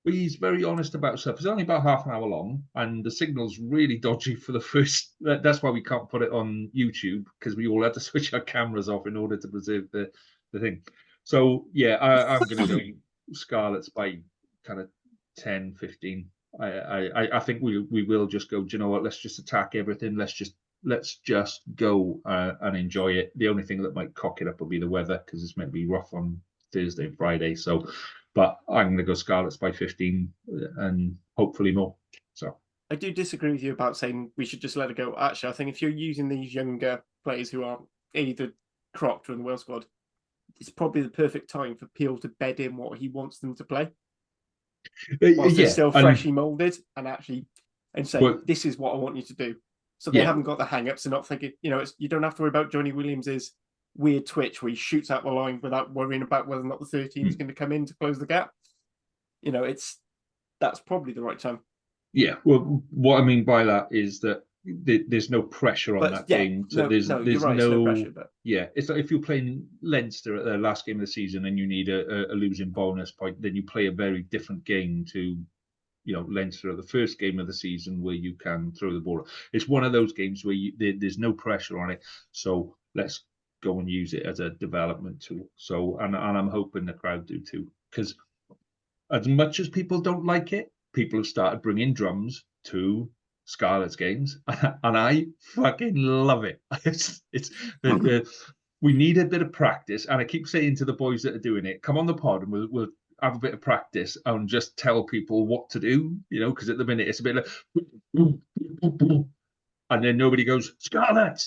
He's very honest about stuff. It's only about half an hour long, and the signal's really dodgy for the first. That's why we can't put it on YouTube, because we all had to switch our cameras off in order to preserve the thing. So yeah, I'm going to go Scarlets by kind of 10, 15. I think we will just go. Do you know what? Let's just attack everything. Let's just go and enjoy it. The only thing that might cock it up will be the weather, because it's meant to be rough on Thursday and Friday. So, but I'm going to go Scarlets by 15 and hopefully more. So I do disagree with you about saying we should just let it go. Actually, I think if you're using these younger players who are either cropped or in the Wales squad, it's probably the perfect time for Peel to bed in what he wants them to play. Whilst they're still freshly moulded, and say, this is what I want you to do. So they haven't got the hang-ups. They're not thinking, you don't have to worry about Johnny Williams's weird twitch where he shoots out the line without worrying about whether or not the 13 is going to come in to close the gap. That's probably the right time. Yeah, well, what I mean by that is that there's no pressure on that game. So there's you're right, no pressure. But yeah, it's like if you're playing Leinster at the last game of the season and you need a losing bonus point, then you play a very different game to, Leinster at the first game of the season where you can throw the ball. It's one of those games where there's no pressure on it. So let's go and use it as a development tool. So and I'm hoping the crowd do too, because as much as people don't like it, people have started bringing drums to Scarlet's games, and I fucking love it. We need a bit of practice, and I keep saying to the boys that are doing it, come on the pod and we'll have a bit of practice and just tell people what to do, because at the minute it's a bit like, and then nobody goes Scarlet.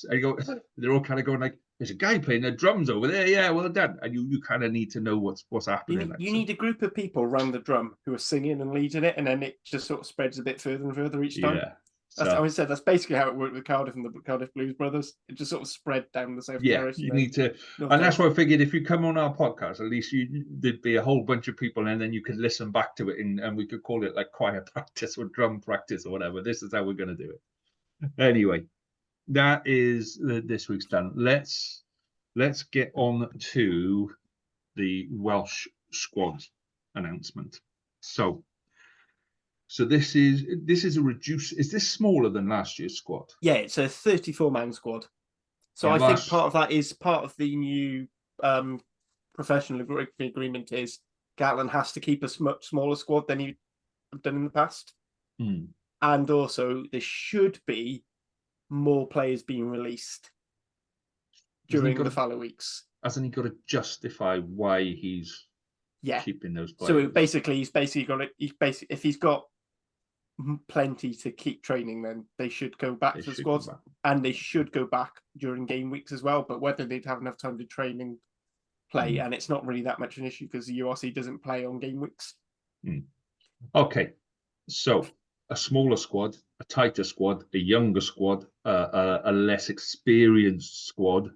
They're all kind of going like, there's a guy playing the drums over there. Yeah, well done. And you kind of need to know what's happening. You need a group of people around the drum who are singing and leading it, and then it just sort of spreads a bit further and further each time. Yeah. That's basically how it worked with Cardiff and the Cardiff Blues Brothers. It just sort of spread down the South Terrace. You need to, and that's why I figured if you come on our podcast, at least there'd be a whole bunch of people, and then you could listen back to it, and we could call it like choir practice or drum practice or whatever. This is how we're going to do it. Anyway, that is this week's done. Let's get on to the Welsh squad announcement. So this is a reduce. Is this smaller than last year's squad? Yeah, it's a 34-man squad. So I think part of that is part of the new professional agreement is Gatland has to keep a much smaller squad than he'd done in the past. And also there should be more players being released during the fallow weeks. Hasn't he got to justify why he's keeping those players? So he's basically got it. If he's got plenty to keep training, then they should go back to the squads, and they should go back during game weeks as well. But whether they'd have enough time to train and play, and it's not really that much an issue because the URC doesn't play on game weeks. Okay, so a smaller squad, a tighter squad, a younger squad, a less experienced squad.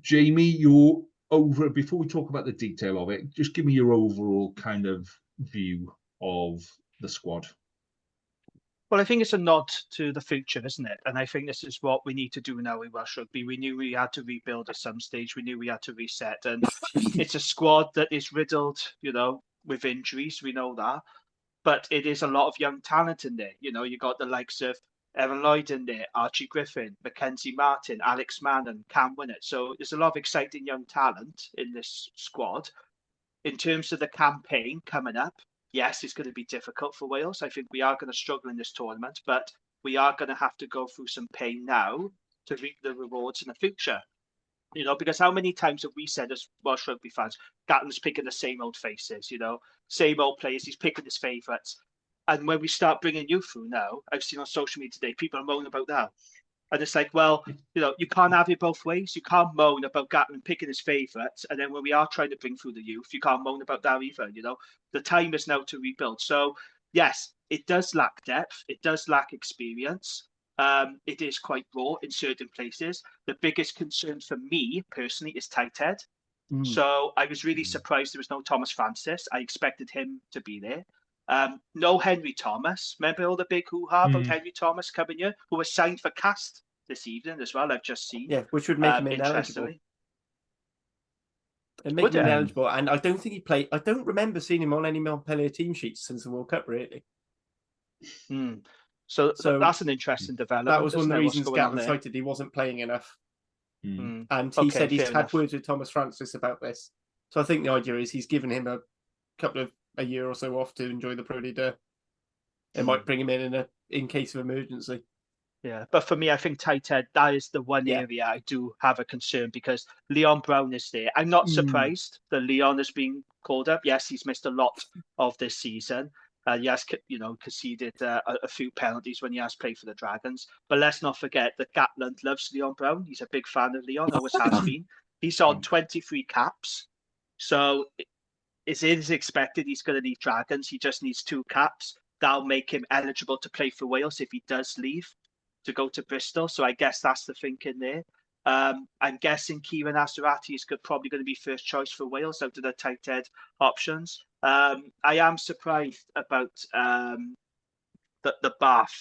Jamie, you're over. Before we talk about the detail of it, just give me your overall kind of view of the squad. Well, I think it's a nod to the future, isn't it? And I think this is what we need to do now in Welsh Rugby. We knew we had to rebuild at some stage. We knew we had to reset. And it's a squad that is riddled, with injuries. We know that. But it is a lot of young talent in there. You got the likes of Evan Lloyd in there, Archie Griffin, Mackenzie Martin, Alex Mann and Cam Winnett. So there's a lot of exciting young talent in this squad. In terms of the campaign coming up, yes, it's going to be difficult for Wales. I think we are going to struggle in this tournament, but we are going to have to go through some pain now to reap the rewards in the future. You know, because how many times have we said as Welsh rugby fans, Gatland's picking the same old faces, you know, same old players, he's picking his favourites. And when we start bringing you through now, I've seen on social media today, people are moaning about that. And it's like, well, you know, you can't have it both ways. You can't moan about Gatland picking his favourites. And then when we are trying to bring through the youth, you can't moan about that either. You know, the time is now to rebuild. So, yes, it does lack depth. It does lack experience. It is quite raw in certain places. The biggest concern for me personally is tight head. So I was really surprised there was no Thomas Francis. I expected him to be there. No Henry Thomas. Remember all the big hoo-ha about Henry Thomas coming here, who was signed for Cast this evening as well. I've just seen. Yeah, which would make him ineligible. And make him ineligible. And I don't think he played. I don't remember seeing him on any Montpellier team sheets since the World Cup, really. So that's an interesting development. That was one of the reasons Gatland cited he wasn't playing enough. And he said he's had words with Thomas Francis about this. So I think the idea is he's given him a year or so off to enjoy the Pro League. It might bring him in case of emergency. Yeah, but for me, I think tight head, that is the one area I do have a concern because Leon Brown is there. I'm not surprised that Leon has been called up. Yes, he's missed a lot of this season. He has, conceded a few penalties when he has played for the Dragons. But let's not forget that Gatland loves Leon Brown. He's a big fan of Leon, always has been. He's on 23 caps. So it is expected he's going to leave Dragons. He just needs 2 caps. That'll make him eligible to play for Wales if he does leave to go to Bristol. So I guess that's the thinking there. I'm guessing Kieran Asarati is probably going to be first choice for Wales out of the tight head options. I am surprised about the Bath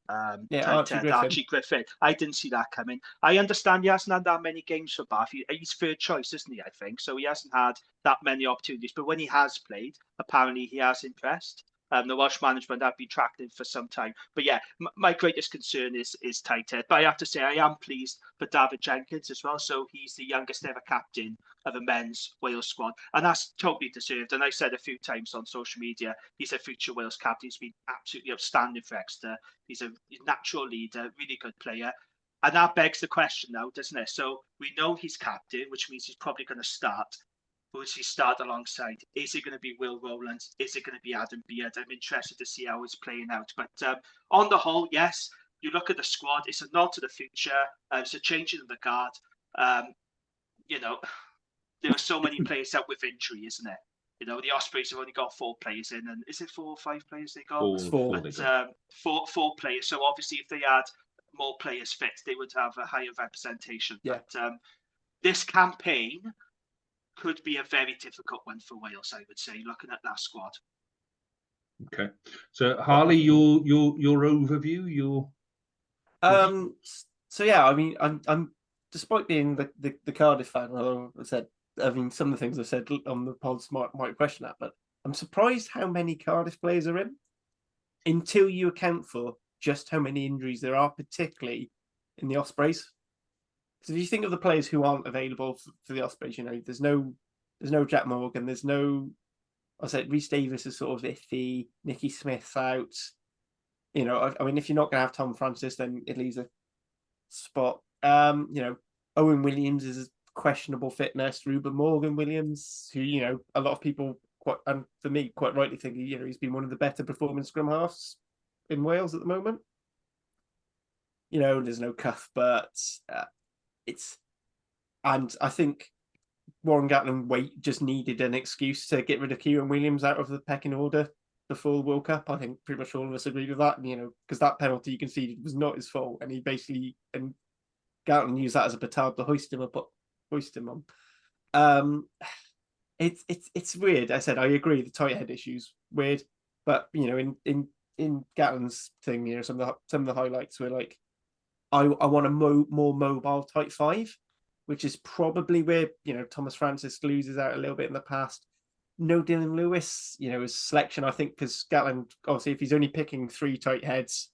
Archie Griffin. I didn't see that coming. I understand he hasn't had that many games for Bath. He's third choice, isn't he? I think so. He hasn't had that many opportunities, but when he has played, apparently he has impressed. The Welsh management have been tracking him for some time. But yeah, my greatest concern is tight head. But I have to say, I am pleased for David Jenkins as well. So he's the youngest ever captain of a men's Wales squad. And that's totally deserved. And I said a few times on social media, he's a future Wales captain. He's been absolutely outstanding for Exeter. He's a natural leader, really good player. And that begs the question now, doesn't it? So we know he's captain, which means he's probably going to start. Who does he start alongside? Is it going to be Will Rowland? Is it going to be Adam Beard? I'm interested to see how it's playing out. But on the whole, yes, you look at the squad, it's a nod to the future. It's a change in the guard. There are so many players out with injury, isn't it? You know, the Ospreys have only got 4 players in. And is it 4 or 5 players they got? 4. But, 4 players. So obviously if they had more players fit, they would have a higher representation. Yeah. But this campaign could be a very difficult one for Wales, I would say, looking at that squad. Okay, so Harley, your overview, So yeah, I mean, I'm despite being the Cardiff fan, although some of the things I've said on the pods might question that, but I'm surprised how many Cardiff players are in until you account for just how many injuries there are, particularly in the Ospreys. So if you think of the players who aren't available for the Ospreys, there's no Jack Morgan, there's no, I said Rhys Davis is sort of iffy, Nicky Smith's out. I mean, if you're not going to have Tom Francis, then it leaves a spot. Owen Williams is a questionable fitness. Ruben Morgan Williams, who a lot of people and for me quite rightly think he's been one of the better performing scrum halves in Wales at the moment. There's no Cuthbert. And I think Warren Gatland just needed an excuse to get rid of Kieran Williams out of the pecking order before the World Cup. I think pretty much all of us agreed with that, because that penalty he conceded was not his fault, and and Gatland used that as a petard to hoist him on. It's weird. I said I agree the tight head issue's weird, but in Gatland's thing, some of the highlights were like, I want a more mobile type 5, which is probably where Thomas Francis loses out a little bit in the past. No Dylan Lewis, his selection, I think, because Gatland, obviously, if he's only picking 3 tight heads,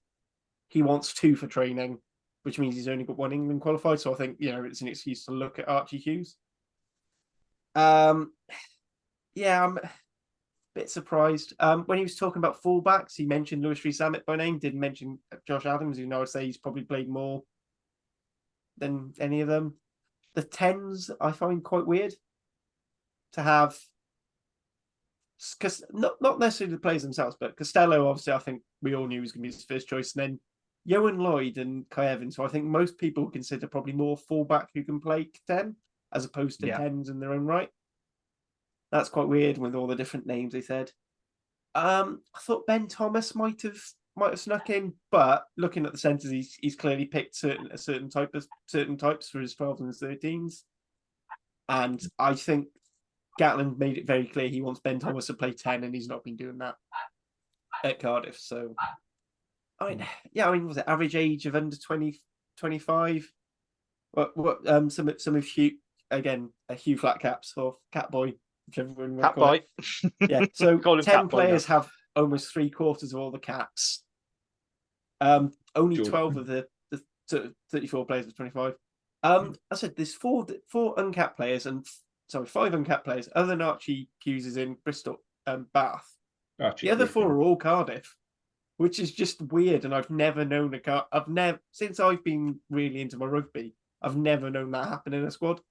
he wants 2 for training, which means he's only got 1 England qualified. So I think it's an excuse to look at Archie Hughes. I'm a bit surprised. When he was talking about fullbacks, he mentioned Lewis Rees-Zammit by name, didn't mention Josh Adams, who I would say he's probably played more than any of them. the 10s I find quite weird to have, because not necessarily the players themselves, but Costello, obviously, I think we all knew was going to be his first choice, and then Yohan Lloyd and Kai Evans, who I think most people consider probably more fullback who can play 10 as opposed to 10s in their own right. That's quite weird with all the different names they said. I thought Ben Thomas might have snuck in, but looking at the centres, he's clearly picked certain types for his 12s and his 13s, and I think Gatland made it very clear he wants Ben Thomas to play 10, and he's not been doing that at Cardiff. So, I mean, was it average age of under 25? What some of Hugh, again, Hugh Flatcaps or Catboy, whichever one. Catboy. Yeah. So 10 players now have almost 3/4 of all the caps. Only 12 of the 34 players of 25. I said there's four uncapped players and 5 uncapped players other than Archie Hughes is in Bristol and Bath. The other 4 are all Cardiff, which is just weird. And I've never known since I've been really into my rugby, I've never known that happen in a squad.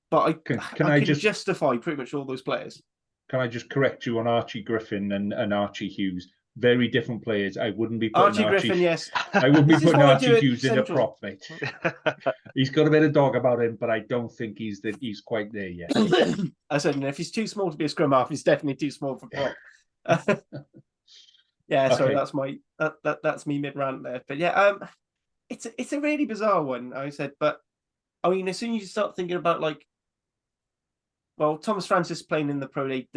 But I can justify pretty much all those players. Can I just correct you on Archie Griffin and Archie Hughes? Very different players. I wouldn't be putting Archie Griffin, yes. I wouldn't be putting Archie Hughes in a prop, mate. He's got a bit of dog about him, but I don't think he's quite there yet. I said, if he's too small to be a scrum half, he's definitely too small for prop. Yeah, sorry, okay. That's me mid rant there. But yeah, it's a really bizarre one. I said, but I mean, as soon as you start thinking about Thomas Francis playing in the Pro League,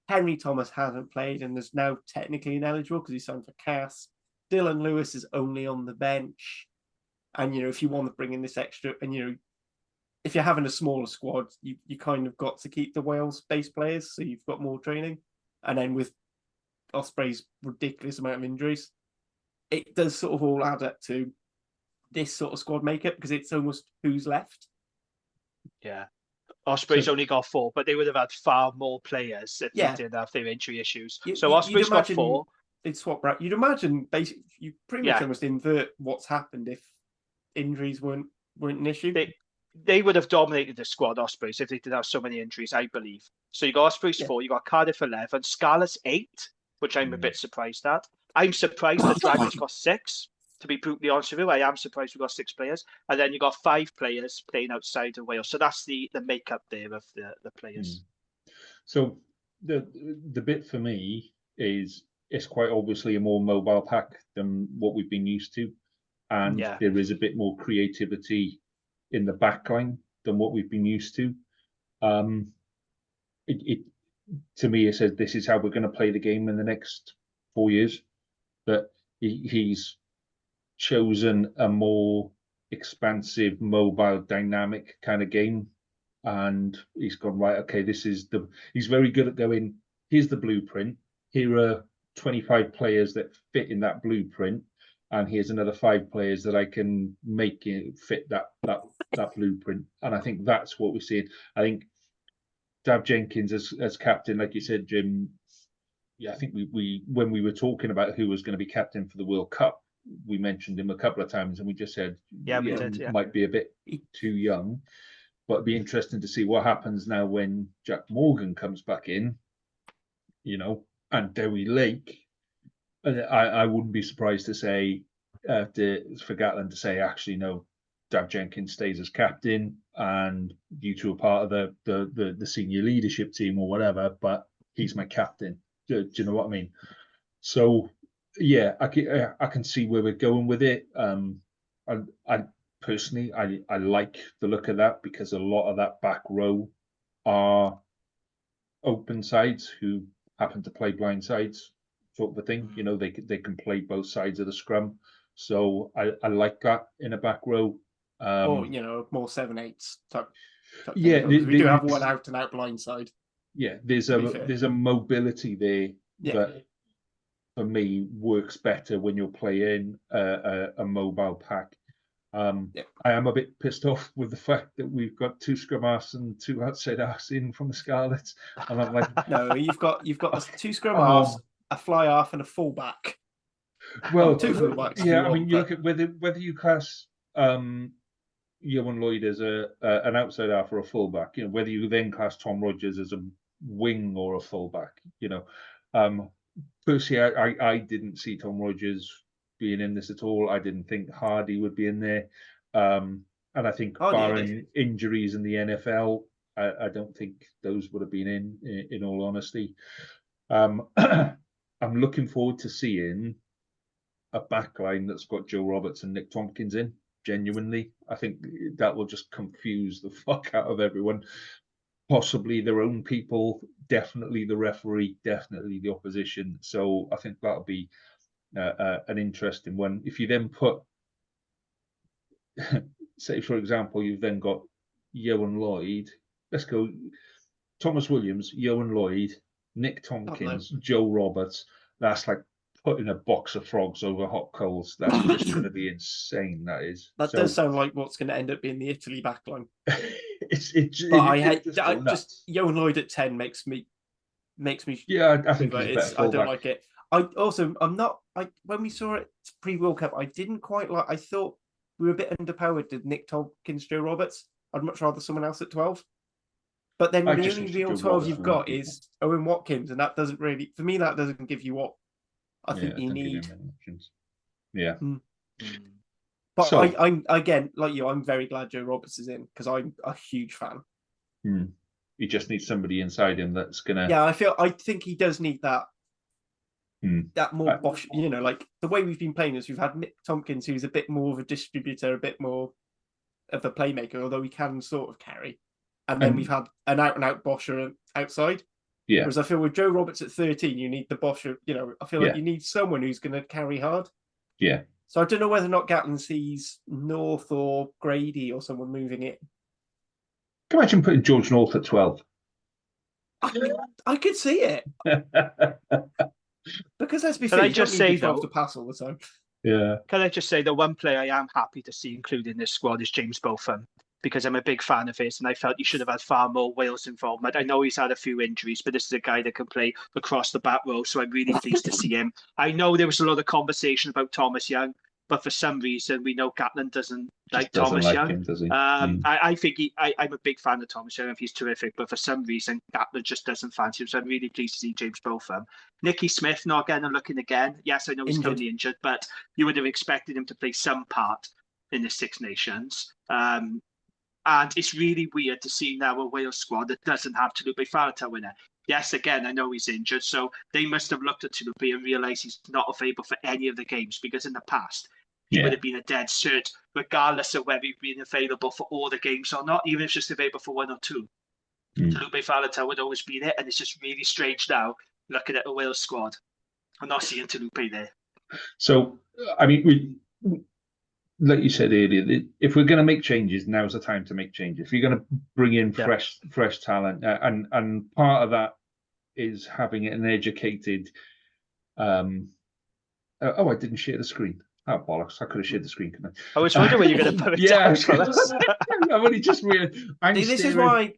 Henry Thomas hasn't played and is now technically ineligible because he signed for Cass. Dylan Lewis is only on the bench. And, if you want to bring in this extra, and, if you're having a smaller squad, you kind of got to keep the Wales-based players, so you've got more training. And then with Osprey's ridiculous amount of injuries, it does sort of all add up to this sort of squad makeup because it's almost who's left. Yeah. Osprey's only got 4, but they would have had far more players if they didn't have their injury issues. So Osprey's got 4. They'd swap out. You'd imagine basically you pretty much almost invert what's happened if injuries weren't an issue. They would have dominated the squad, Ospreys, if they didn't have so many injuries, I believe. So you got Ospreys 4, you got Cardiff 11, Scarlet's 8, which I'm a bit surprised at. I'm surprised the Dragons got 6. To be brutally honest with you, I am surprised we got 6 players. And then you got 5 players playing outside of Wales. So that's the makeup there of the players. So the bit for me is it's quite obviously a more mobile pack than what we've been used to. And there is a bit more creativity in the backline than what we've been used to. To me, it says this is how we're going to play the game in the next 4 years. But he's chosen a more expansive, mobile, dynamic kind of game, and he's gone right. Okay, he's very good at going. Here's the blueprint. Here are 25 players that fit in that blueprint, and here's another 5 players that I can make it fit that blueprint. And I think that's what we're seeing. I think Dav Jenkins as captain, like you said, Jim. Yeah, I think we when we were talking about who was going to be captain for the World Cup, we mentioned him a couple of times, and we just said, we did, might be a bit too young, but it'd be interesting to see what happens now when Jack Morgan comes back in, and Dewi Lake. And I wouldn't be surprised to say, for Gatland to say, actually, no, Dav Jenkins stays as captain, and you two are part of the senior leadership team or whatever, but he's my captain. Do you know what I mean? So, yeah, I can see where we're going with it. I personally, I like the look of that because a lot of that back row are open sides who happen to play blind sides, sort of a thing. They can play both sides of the scrum. So I like that in a back row. Or more 7/8 type yeah, we do have one out and out blind side. Yeah, there's a mobility there that for me works better when you're playing a mobile pack. I am a bit pissed off with the fact that we've got 2 scrum halves and 2 outside halves in from the Scarlets, and I'm like, no, you've got 2 scrum halves, a fly half, and a fullback. Well, 2 fullbacks. Yeah, I mean, you look at whether you class Johan Lloyd as an outside half or a fullback, whether you then class Tom Rogers as a wing or a fullback, personally, I didn't see Tom Rogers being in this at all. I didn't think Hardy would be in there. And I think barring injuries in the NFL, I don't think those would have been in all honesty. I'm looking forward to seeing a backline that's got Joe Roberts and Nick Tompkins in. Genuinely, I think that will just confuse the fuck out of everyone. Possibly their own people, definitely the referee, definitely the opposition. So I think that'll be an interesting one. If you then put, say, for example, you've then got Johan Lloyd. Let's go Thomas Williams, Johan Lloyd, Nick Tompkins, Joe Roberts. That's like putting a box of frogs over hot coals. That's just going to be insane. That is. That does sound like what's going to end up being the Italy backline. Just Johan Lloyd at 10 makes me. Yeah, I think I don't like it. I'm not. When we saw it pre-World Cup, I didn't quite like. I thought we were a bit underpowered with Nick Tompkins, Joe Roberts. I'd much rather someone else at 12. But then the only real 12 you've got is Owen Watkins, and that doesn't really, for me, that doesn't give you what I think you need. Yeah. But so, I'm again, like you, I'm very glad Joe Roberts is in because I'm a huge fan. He just needs somebody inside him that's gonna. Yeah, I think he does need that. That more Bosch, like the way we've been playing is we've had Nick Tompkins, who's a bit more of a distributor, a bit more of a playmaker, although he can sort of carry. And then we've had an out-and-out Boscher outside. Yeah. Whereas I feel with Joe Roberts at 13, you need the Boscher, I feel like you need someone who's going to carry hard. Yeah. So I don't know whether or not Gatlin sees North or Grady or someone moving it. Can you imagine putting George North at 12? I could see it. Because let's be fair, you don't need to pass all the time. Yeah. Can I just say the one player I am happy to see included in this squad is James Botham, because I'm a big fan of his and I felt he should have had far more Wales involvement. I know he's had a few injuries, but this is a guy that can play across the back row, so I'm really pleased to see him. I know there was a lot of conversation about Thomas Young, but for some reason we know Gatlin doesn't like Thomas Young. Him, does he? I think I'm a big fan of Thomas Young. He's terrific, but for some reason Gatlin just doesn't fancy him. So I'm really pleased to see James Botham. Nicky Smith not getting a look in again. Yes, I know he's currently injured, but you would have expected him to play some part in the Six Nations. And it's really weird to see now a Wales squad that doesn't have Talupe Faletau in it. Yes, again, I know he's injured, so they must have looked at Talupe and realised he's not available for any of the games, because in the past, he would have been a dead cert, regardless of whether he'd been available for all the games or not, even if it's just available for one or two. Talupe Faletau would always be in it, and it's just really strange now, looking at the Wales squad. I'm not seeing Talupe there. So, I mean, like you said earlier, if we're going to make changes, now's the time to make changes. If you're going to bring in fresh talent, and part of that is having an educated. I didn't share the screen. Oh bollocks! I could have shared the screen, couldn't I? I was wondering when you're going to put it down for us. I've only just realized.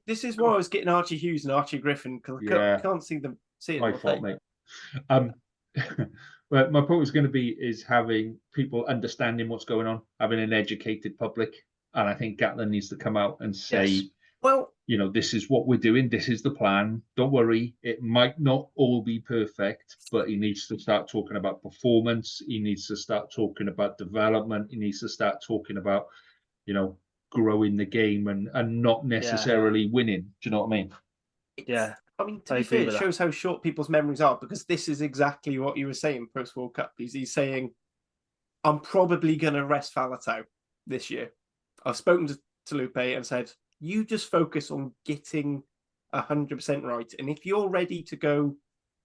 This is why I was getting Archie Hughes and Archie Griffin, because I can't see them. My fault, mate. Well, my point was going to be is having people understanding what's going on, having an educated public, and I think Gatlin needs to come out and say, well, this is what we're doing, this is the plan. Don't worry, it might not all be perfect, but he needs to start talking about performance. He needs to start talking about development. He needs to start talking about, growing the game and not necessarily winning. Do you know what I mean? Yeah. I mean, to be fair, it shows how short people's memories are, because this is exactly what you were saying post-World Cup. He's saying, I'm probably going to rest Faletau this year. I've spoken to Talupe and said, you just focus on getting 100% right. And if you're ready to go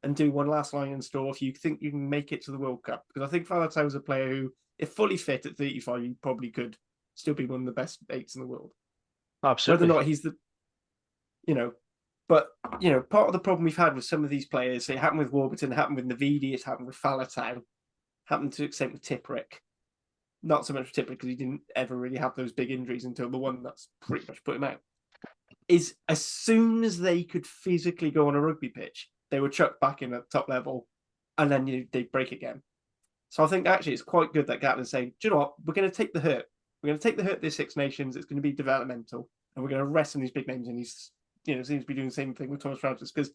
and do one last line in store, if you think you can make it to the World Cup, because I think Faletau is a player who, if fully fit at 35, he probably could still be one of the best eights in the world. Absolutely. Whether or not he's the, But, part of the problem we've had with some of these players, it happened with Warburton, it happened with Navidi, it happened with Faletau, happened to an extent with Tipperick. Not so much with Tipperick, because he didn't ever really have those big injuries until the one that's pretty much put him out. Is as soon as they could physically go on a rugby pitch, they were chucked back in at top level, and then they break again. So I think actually it's quite good that Gatlin's saying, do you know what, we're going to take the hurt. we're going to take the hurt this Six Nations. It's going to be developmental, and we're going to rest on these big names. And he's, seems to be doing the same thing with Thomas Francis, because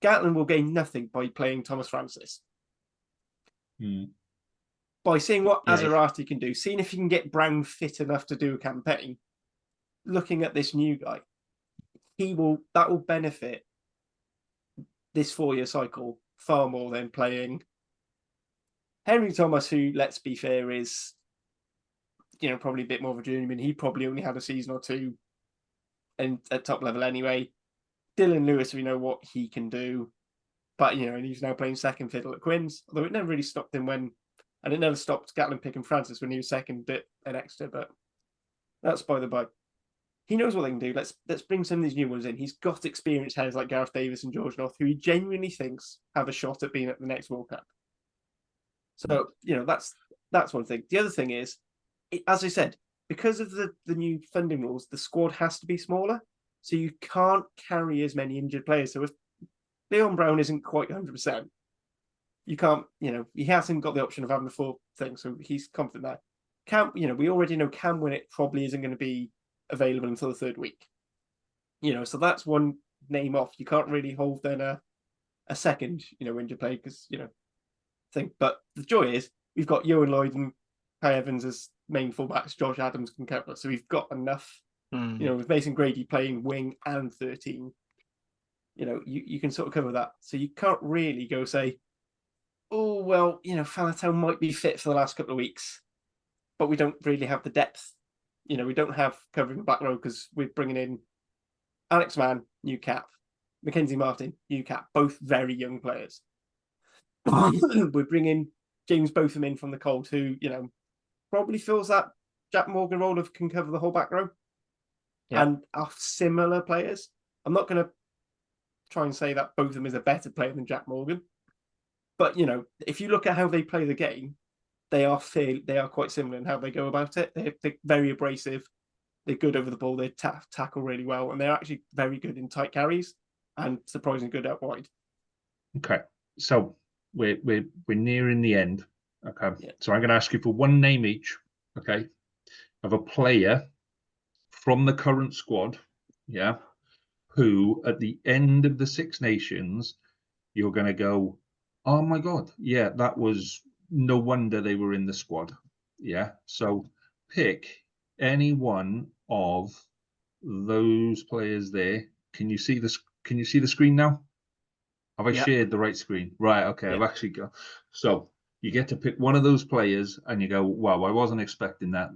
Gatland will gain nothing by playing Thomas Francis. By seeing what Azarati can do, seeing if he can get Brown fit enough to do a campaign, looking at this new guy, that will benefit this 4-year cycle far more than playing Henry Thomas, who, let's be fair, is probably a bit more of a journeyman. He probably only had a season or two and at top level anyway. Dylan Lewis, we know what he can do, but and he's now playing second fiddle at Quins, although it never really stopped him and it never stopped Gatland picking Francis when he was second at Exeter, but that's by the by. He knows what they can do. Let's bring some of these new ones in. He's got experienced heads like Gareth Davis and George North, who he genuinely thinks have a shot at being at the next World Cup. So, that's one thing. The other thing is, as I said, because of the new funding rules, the squad has to be smaller. So you can't carry as many injured players. So if Leon Brown isn't quite 100%, you can't, he hasn't got the option of having the full thing. So he's confident that we already know Cam Winnett probably isn't going to be available until the third week. So that's one name off. You can't really hold then a second, injured player because, thing. But the joy is we've got Ewan Lloyd and Kai Evans as main fullbacks. Josh Adams can cover. So we've got enough, with Mason Grady playing wing and 13, you can sort of cover that. So you can't really go say, oh, well, Faletau might be fit for the last couple of weeks, but we don't really have the depth. We don't have covering the back row because we're bringing in Alex Mann, new cap, Mackenzie Martin, new cap, both very young players. We're bringing James Botham in from the Colt, who, probably fills that Jack Morgan role of can cover the whole back row. Yeah. And are similar players. I'm not going to try and say that Botham is a better player than Jack Morgan. But, if you look at how they play the game, they are quite similar in how they go about it. They're very abrasive. They're good over the ball. They tackle really well, and they're actually very good in tight carries and surprisingly good out wide. Okay, so we're nearing the end. Okay, so I'm going to ask you for one name each. Okay, of a player from the current squad. Yeah, who at the end of the Six Nations, you're going to go, oh my God, yeah, that was. No wonder they were in the squad. Yeah. So pick any one of those players there. Can you see this? Can you see the screen now? Have I shared the right screen? Right. Okay. I've actually got. So you get to pick one of those players, and you go, "Wow, I wasn't expecting that.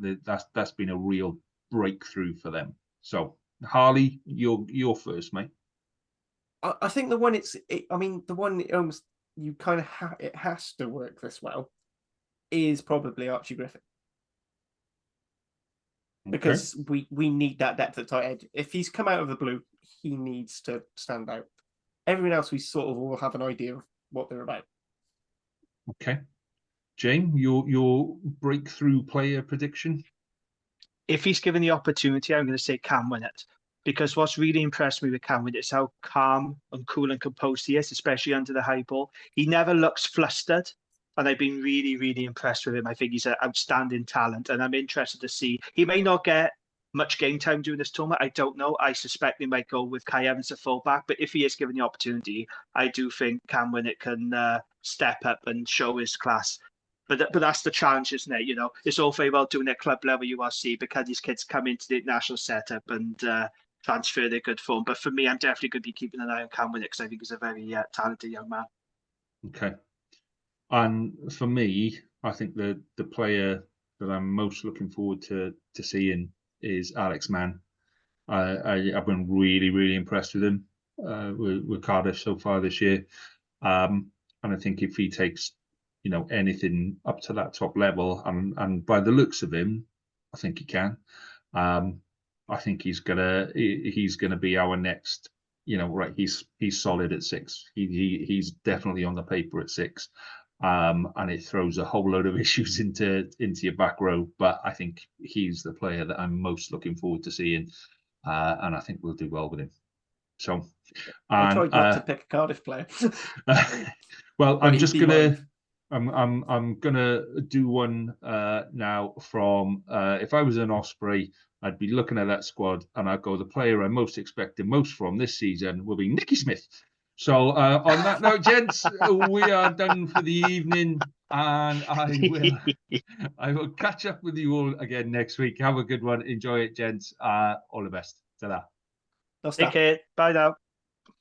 That's been a real breakthrough for them." So Harley, you're first, mate. I think the one the one almost. You kind of it has to work this well is probably Archie Griffin, because we need that depth at tight end. If he's come out of the blue, he needs to stand out. Everyone else, we sort of all have an idea of what they're about. Okay, Jane, your breakthrough player prediction. If he's given the opportunity, I'm going to say Cam Winnett. Because what's really impressed me with Cam Winnett is how calm and cool and composed he is, especially under the high ball. He never looks flustered, and I've been really, really impressed with him. I think he's an outstanding talent, and I'm interested to see. He may not get much game time during this tournament. I don't know. I suspect they might go with Kai Evans at fullback, but if he is given the opportunity, I do think Cam Winnett can step up and show his class. But that's the challenge, isn't it? It's all very well doing at club level URC, because these kids come into the national setup and transfer their good form. But for me, I'm definitely going to be keeping an eye on Cam Winnett, because I think he's a very talented young man. Okay. And for me, I think the player that I'm most looking forward to seeing is Alex Mann. I've been really, really impressed with him with Cardiff so far this year. And I think if he takes, anything up to that top level, and by the looks of him, I think he can. I think he's gonna be our next, right. He's solid at 6. He's definitely on the paper at 6. And it throws a whole load of issues into your back row. But I think he's the player that I'm most looking forward to seeing. And I think we'll do well with him. So I tried not to pick a Cardiff player. Well, I'm just gonna I'm gonna do one now from if I was an Osprey, I'd be looking at that squad and I'd go, the player I'm most expecting most from this season will be Nicky Smith. So on that note, gents, we are done for the evening, and I will catch up with you all again next week. Have a good one. Enjoy it, gents. All the best. Ta-da. Take care. Bye now.